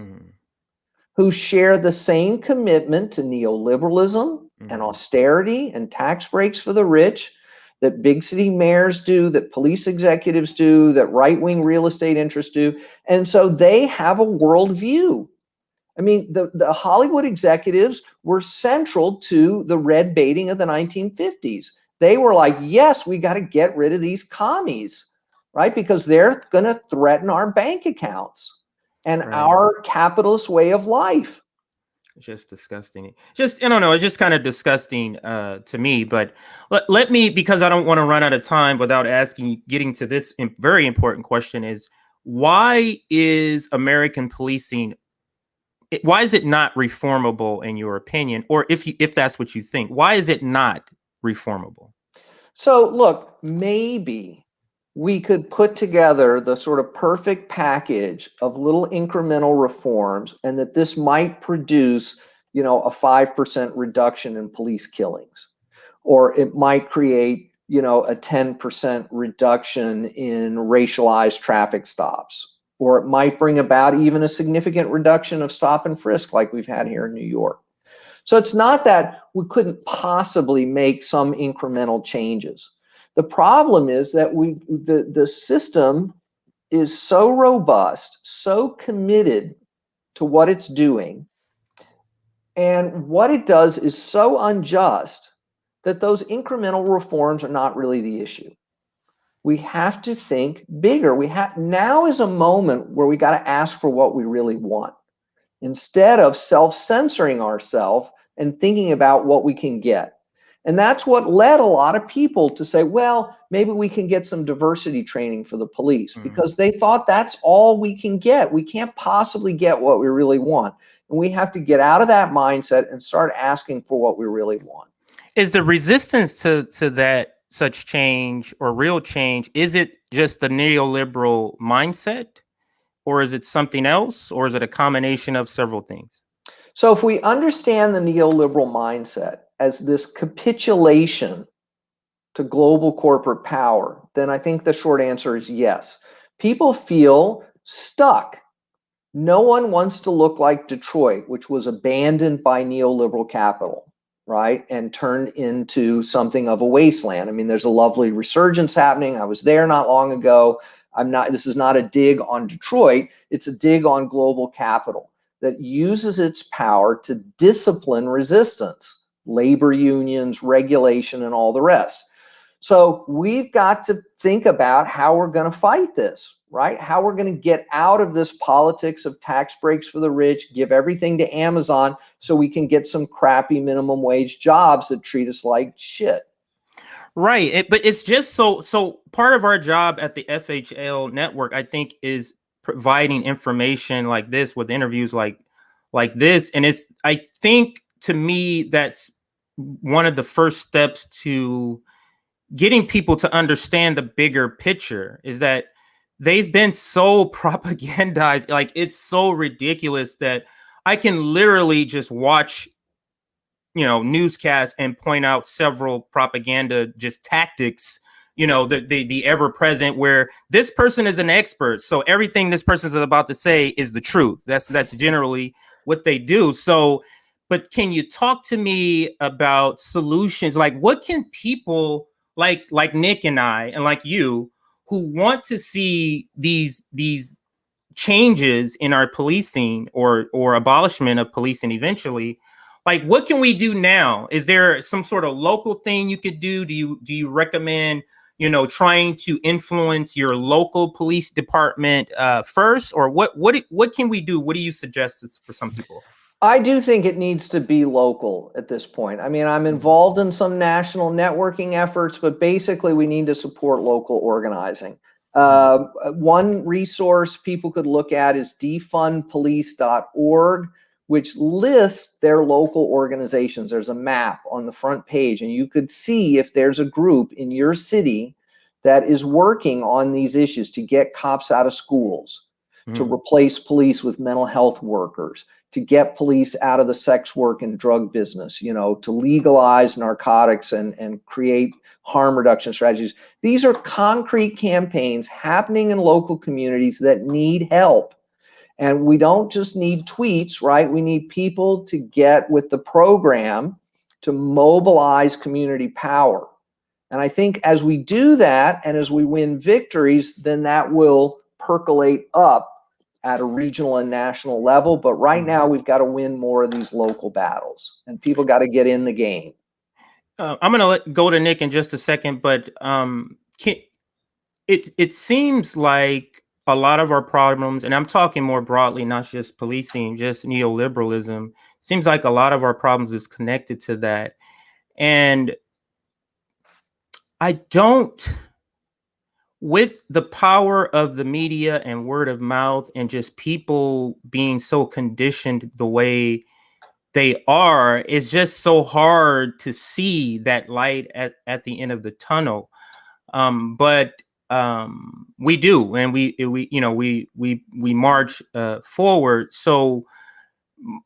who share the same commitment to neoliberalism and austerity and tax breaks for the rich that big city mayors do, that police executives do, that right-wing real estate interests do. And so they have a worldview. I mean, the Hollywood executives were central to the red baiting of the 1950s. They were like, yes, we got to get rid of these commies, right? Because they're going to threaten our bank accounts and our capitalist way of life. Just disgusting. Just, I don't know, it's just kind of disgusting to me. But let me, because I don't want to run out of time without getting to this very important question, is why is American policing, why is it not reformable in your opinion? Or if that's what you think, why is it not reformable? So look, maybe we could put together the sort of perfect package of little incremental reforms, and that this might produce, a 5% reduction in police killings, or it might create, a 10% reduction in racialized traffic stops, or it might bring about even a significant reduction of stop and frisk like we've had here in New York. So it's not that we couldn't possibly make some incremental changes. The problem is that the system is so robust, so committed to what it's doing, and what it does is so unjust that those incremental reforms are not really the issue. We have to think bigger. Now is a moment where we got to ask for what we really want, instead of self-censoring ourselves and thinking about what we can get. And that's what led a lot of people to say, well, maybe we can get some diversity training for the police, because they thought that's all we can get. We can't possibly get what we really want. And we have to get out of that mindset and start asking for what we really want. Is the resistance to that such change or real change, is it just the neoliberal mindset? Or is it something else? Or is it a combination of several things? So if we understand the neoliberal mindset as this capitulation to global corporate power, then I think the short answer is yes. People feel stuck. No one wants to look like Detroit, which was abandoned by neoliberal capital, right? And turned into something of a wasteland. I mean, there's a lovely resurgence happening. I was there not long ago. This is not a dig on Detroit. It's a dig on global capital that uses its power to discipline resistance, labor unions, regulation, and all the rest. So we've got to think about how we're going to fight this, right? How we're going to get out of this politics of tax breaks for the rich, give everything to Amazon so we can get some crappy minimum wage jobs that treat us like shit. Right. But it's just so part of our job at the FHL network, I think, is providing information like this with interviews like this. And I think, to me, that's one of the first steps to getting people to understand the bigger picture, is that they've been so propagandized. Like, it's so ridiculous that I can literally just watch newscasts and point out several propaganda just tactics, the ever present, where this person is an expert, so everything this person is about to say is the truth. That's generally what they do. So, but can you talk to me about solutions? Like, what can people like Nick and I, and like you, who want to see these changes in our policing or abolishment of policing eventually, like, what can we do now? Is there some sort of local thing you could do? Do you recommend, trying to influence your local police department first, or what can we do? What do you suggest for some people? I do think it needs to be local at this point. I mean, I'm involved in some national networking efforts, but basically we need to support local organizing. One resource people could look at is defundpolice.org, which lists their local organizations. There's a map on the front page, and you could see if there's a group in your city that is working on these issues to get cops out of schools, to replace police with mental health workers, to get police out of the sex work and drug business, to legalize narcotics and create harm reduction strategies. These are concrete campaigns happening in local communities that need help. And we don't just need tweets, right? We need people to get with the program to mobilize community power. And I think as we do that, and as we win victories, then that will percolate up at a regional and national level. But right now, we've got to win more of these local battles, and people got to get in the game. I'm going to go to Nick in just a second, but it seems like a lot of our problems, and I'm talking more broadly, not just policing, just neoliberalism, seems like a lot of our problems is connected to that. And I don't, with the power of the media and word of mouth and just people being so conditioned the way they are, it's just so hard to see that light at the end of the tunnel. But we do, and we march forward. So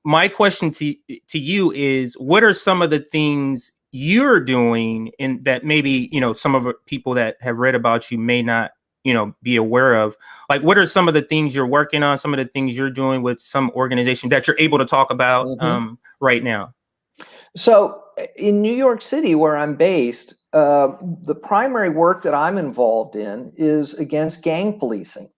my question to you is, what are some of the things you're doing in that maybe, some of the people that have read about you may not, be aware of? Like, what are some of the things you're working on, some of the things you're doing with some organization that you're able to talk about right now? So in New York City, where I'm based, the primary work that I'm involved in is against gang policing.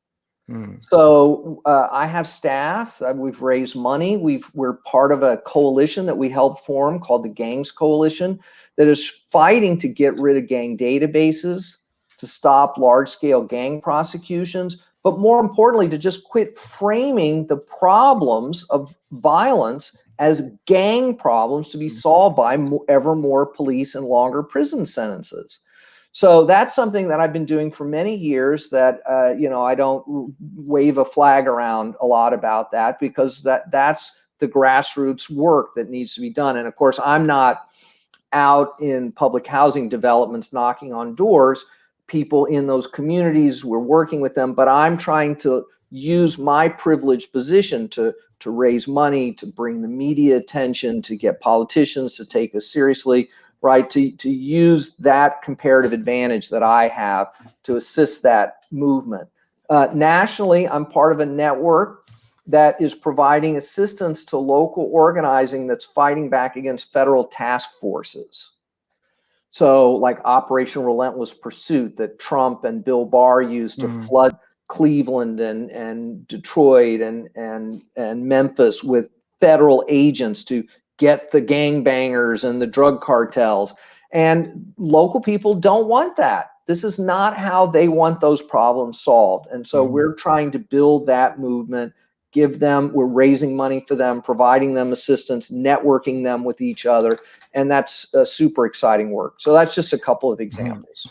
So I have staff. We've raised money. We're part of a coalition that we helped form called the Gangs Coalition that is fighting to get rid of gang databases, to stop large-scale gang prosecutions, but more importantly, to just quit framing the problems of violence as gang problems to be solved by ever more police and longer prison sentences. So that's something that I've been doing for many years that, I don't wave a flag around a lot about that, because that's the grassroots work that needs to be done. And of course, I'm not out in public housing developments knocking on doors. People in those communities, we're working with them, but I'm trying to use my privileged position to raise money, to bring the media attention, to get politicians to take us seriously, right? To use that comparative advantage that I have to assist that movement. Nationally, I'm part of a network that is providing assistance to local organizing that's fighting back against federal task forces. So like Operation Relentless Pursuit that Trump and Bill Barr used to flood Cleveland and Detroit and Memphis with federal agents to get the gangbangers and the drug cartels. And local people don't want that. This is not how they want those problems solved. And so we're trying to build that movement, we're raising money for them, providing them assistance, networking them with each other. And that's super exciting work. So that's just a couple of examples.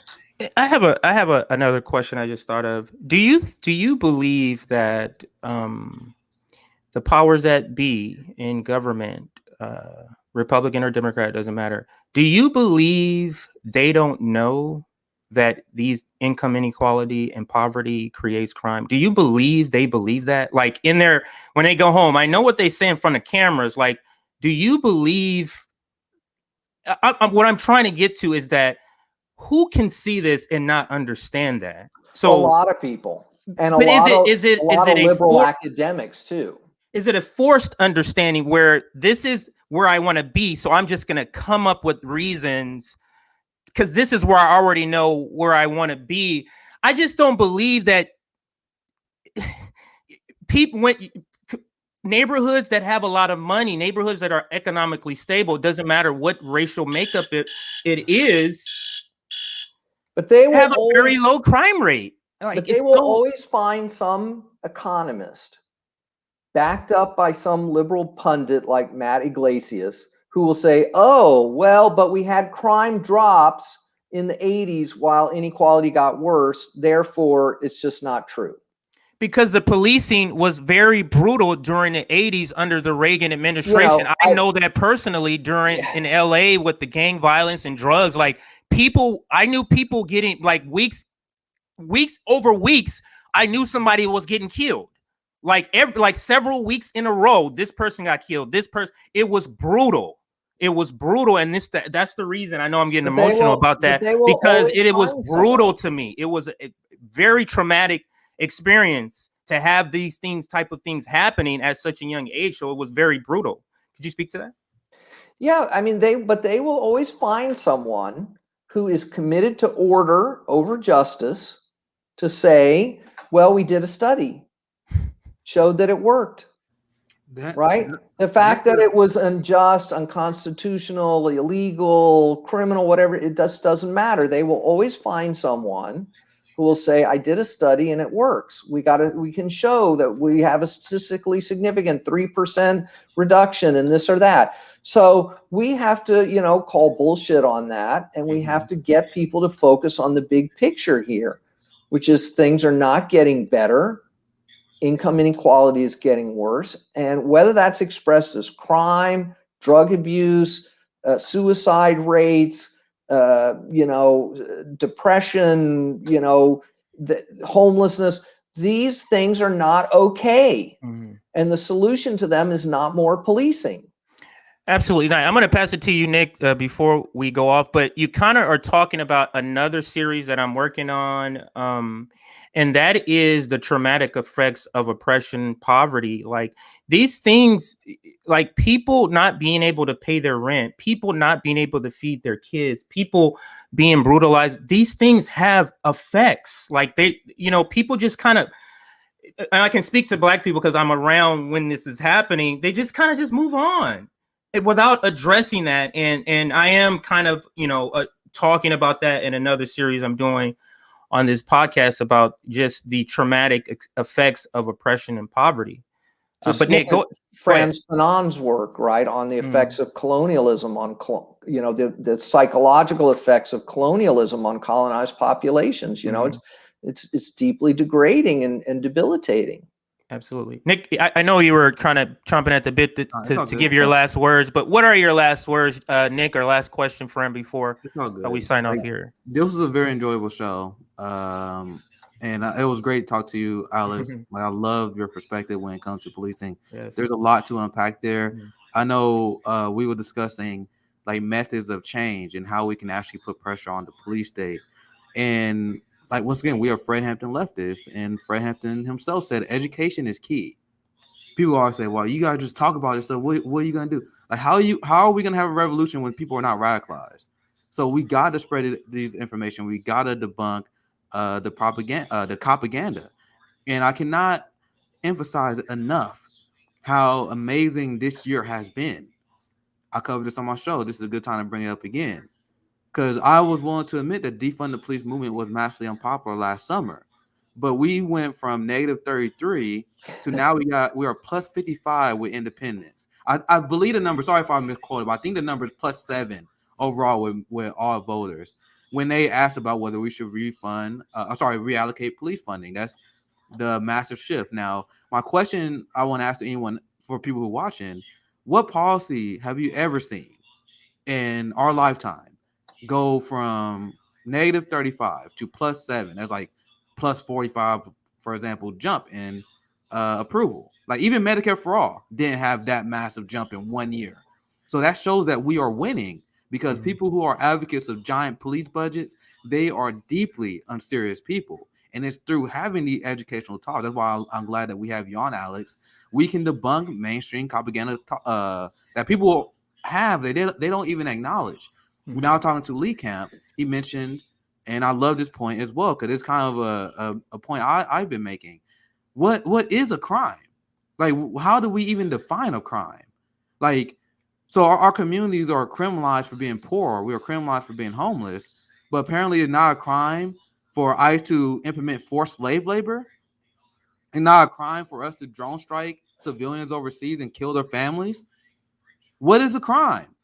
I have another question I just thought of. Do you believe that the powers that be in government, Republican or Democrat, doesn't matter, do you believe they don't know that these income inequality and poverty creates crime? Do you believe they believe that? Like when they go home, I know what they say in front of cameras. Like, do you believe? What I'm trying to get to is that who can see this and not understand that? So a lot of people, and a lot of liberal academics too. Is it a forced understanding where this is where I want to be, so I'm just going to come up with reasons because this is where I already know where I want to be? I just don't believe that neighborhoods that have a lot of money, neighborhoods that are economically stable, doesn't matter what racial makeup it is, but they will have a very low crime rate. But they will always find some economist backed up by some liberal pundit like Matt Iglesias who will say, oh, well, but we had crime drops in the 80s while inequality got worse. Therefore, it's just not true. Because the policing was very brutal during the 80s under the Reagan administration. I know that personally in LA with the gang violence and drugs, like I knew people getting like weeks over weeks. I knew somebody was getting killed. Like several weeks in a row, this person got killed. It was brutal. It was brutal. And that's the reason I know I'm getting emotional about that, because it was brutal to me. It was a very traumatic experience to have these type of things happening at such a young age. So it was very brutal. Could you speak to that? Yeah, I mean, they will always find someone who is committed to order over justice to say, well, we did a study. showed that it worked. Right? The fact that it was unjust, unconstitutional, illegal, criminal, whatever, it just doesn't matter. They will always find someone who will say, I did a study and it works. We can show that we have a statistically significant 3% reduction in this or that. So we have to, call bullshit on that. And we have to get people to focus on the big picture here, which is things are not getting better. Income inequality is getting worse. And whether that's expressed as crime, drug abuse, suicide rates, depression, homelessness, these things are not okay. Mm-hmm. And the solution to them is not more policing. Absolutely not. I'm going to pass it to you, Nick, before we go off. But you kind of are talking about another series that I'm working on. And that is the traumatic effects of oppression, poverty. Like these things, like people not being able to pay their rent, people not being able to feed their kids, people being brutalized. These things have effects. Like people just kind of, and I can speak to Black people because I'm around when this is happening. They just kind of just move on without addressing that. And I am kind of, talking about that in another series I'm doing on this podcast about just the traumatic effects of oppression and poverty. But Nick, go Frantz Fanon's work, right, on the effects of colonialism on, the psychological effects of colonialism on colonized populations. It's deeply degrading and debilitating. Absolutely. Nick, I know you were kind of chomping at the bit to give your last words, but what are your last words, Nick, or last question for him before we sign off here? This was a very enjoyable show. And it was great to talk to you, Alex. I love your perspective when it comes to policing. Yes. There's a lot to unpack there. I know we were discussing like methods of change and how we can actually put pressure on the police state. And like, once again, we are Fred Hampton leftists, and Fred Hampton himself said education is key. People always say, well, you guys just talk about this stuff. What are you going to do? Like, how are we going to have a revolution when people are not radicalized? So we got to spread these information. We got to debunk the propaganda. And I cannot emphasize enough how amazing this year has been. I covered this on my show. This is a good time to bring it up again. Because I was willing to admit that defund the police movement was massively unpopular last summer. But we went from -33 to now we are plus 55 with independents. I believe the number, sorry if I misquoted, but I think the number is +7 overall with all voters. When they asked about whether we should reallocate police funding, that's the massive shift. Now, my question I want to ask to anyone, for people who are watching, what policy have you ever seen in our lifetime go from -35 to +7? That's like +45, for example, jump in approval. Like even Medicare for All didn't have that massive jump in 1 year. So that shows that we are winning, because people who are advocates of giant police budgets, they are deeply unserious people. And it's through having the educational talk. That's why I'm glad that we have you on, Alex. We can debunk mainstream propaganda that people have they don't even acknowledge. We're now talking to Lee Camp. He mentioned, and I love this point as well, because it's kind of a point I've been making. What is a crime? Like, how do we even define a crime? Like, so our communities are criminalized for being poor. We are criminalized for being homeless. But apparently it's not a crime for ICE to implement forced slave labor, and not a crime for us to drone strike civilians overseas and kill their families. What is a crime?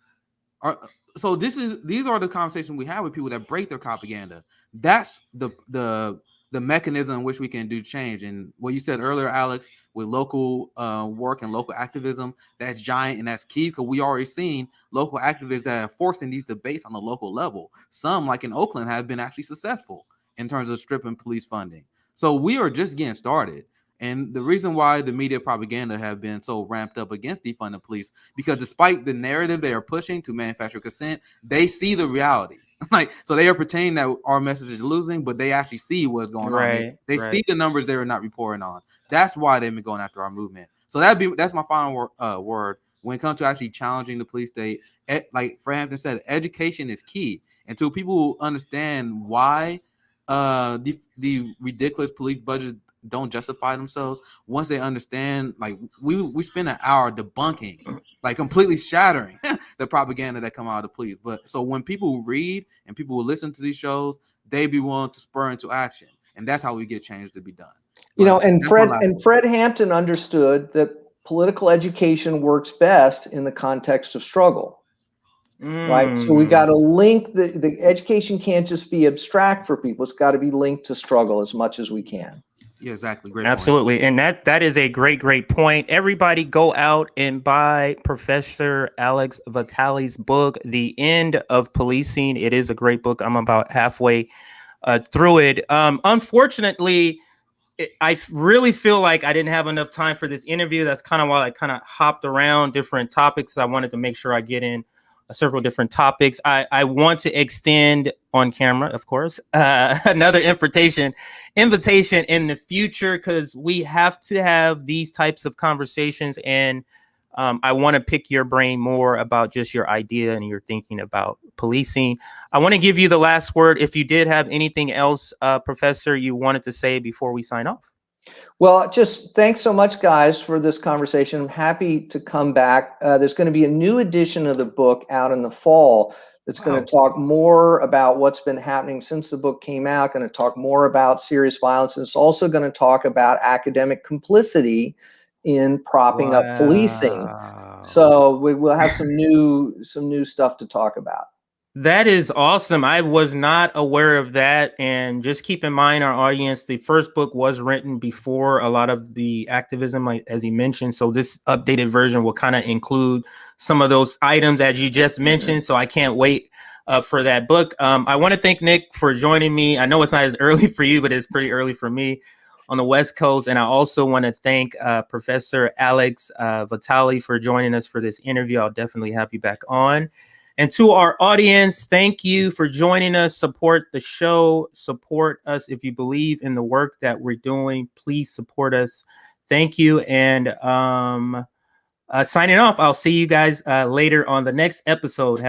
So these are the conversations we have with people that break their propaganda. That's the mechanism in which we can do change. And what you said earlier, Alex, with local work and local activism, that's giant and that's key, because we already seen local activists that are forcing these debates on the local level. Some, like in Oakland, have been actually successful in terms of stripping police funding. So we are just getting started. And the reason why the media propaganda have been so ramped up against defunding police, because despite the narrative they are pushing to manufacture consent, they see the reality. Like, so they are pretending that our message is losing, but they actually see what's going on. They see the numbers they are not reporting on. That's why they've been going after our movement. So that's my final word when it comes to actually challenging the police state. Like Fred Hampton said, education is key, and to people who understand why the ridiculous police budgets don't justify themselves, once they understand, like we spend an hour debunking, like completely shattering the propaganda that come out of the police. But so when people read and people will listen to these shows, they be willing to spur into action, and that's how we get change to be done. And Fred Hampton understood that political education works best in the context of struggle. Right. So we got to link the education can't just be abstract for people. It's got to be linked to struggle as much as we can. Yeah, exactly. Great Absolutely. point. And that is a great point. Everybody go out and buy Professor Alex Vitale's book, The End of Policing. It is a great book. I'm about halfway through it. Unfortunately, I really feel like I didn't have enough time for this interview. That's kind of why I kind of hopped around different topics. I wanted to make sure I get in several different topics. I want to extend on camera, of course, another invitation in the future, because we have to have these types of conversations. And I want to pick your brain more about just your idea and your thinking about policing. I want to give you the last word. If you did have anything else, Professor, you wanted to say before we sign off. Well, just thanks so much, guys, for this conversation. I'm happy to come back. There's going to be a new edition of the book out in the fall that's going to talk more about what's been happening since the book came out, going to talk more about serious violence. And it's also going to talk about academic complicity in propping up policing. So we will have some new stuff to talk about. That is awesome. I was not aware of that. And just keep in mind, our audience, the first book was written before a lot of the activism, like, as he mentioned. So this updated version will kind of include some of those items that you just mentioned. So I can't wait for that book. I want to thank Nick for joining me. I know it's not as early for you, but it's pretty early for me on the West Coast. And I also want to thank Professor Alex Vitale for joining us for this interview. I'll definitely have you back on. And to our audience, thank you for joining us. Support the show. Support us if you believe in the work that we're doing. Please support us. Thank you. And signing off. I'll see you guys later on the next episode. Have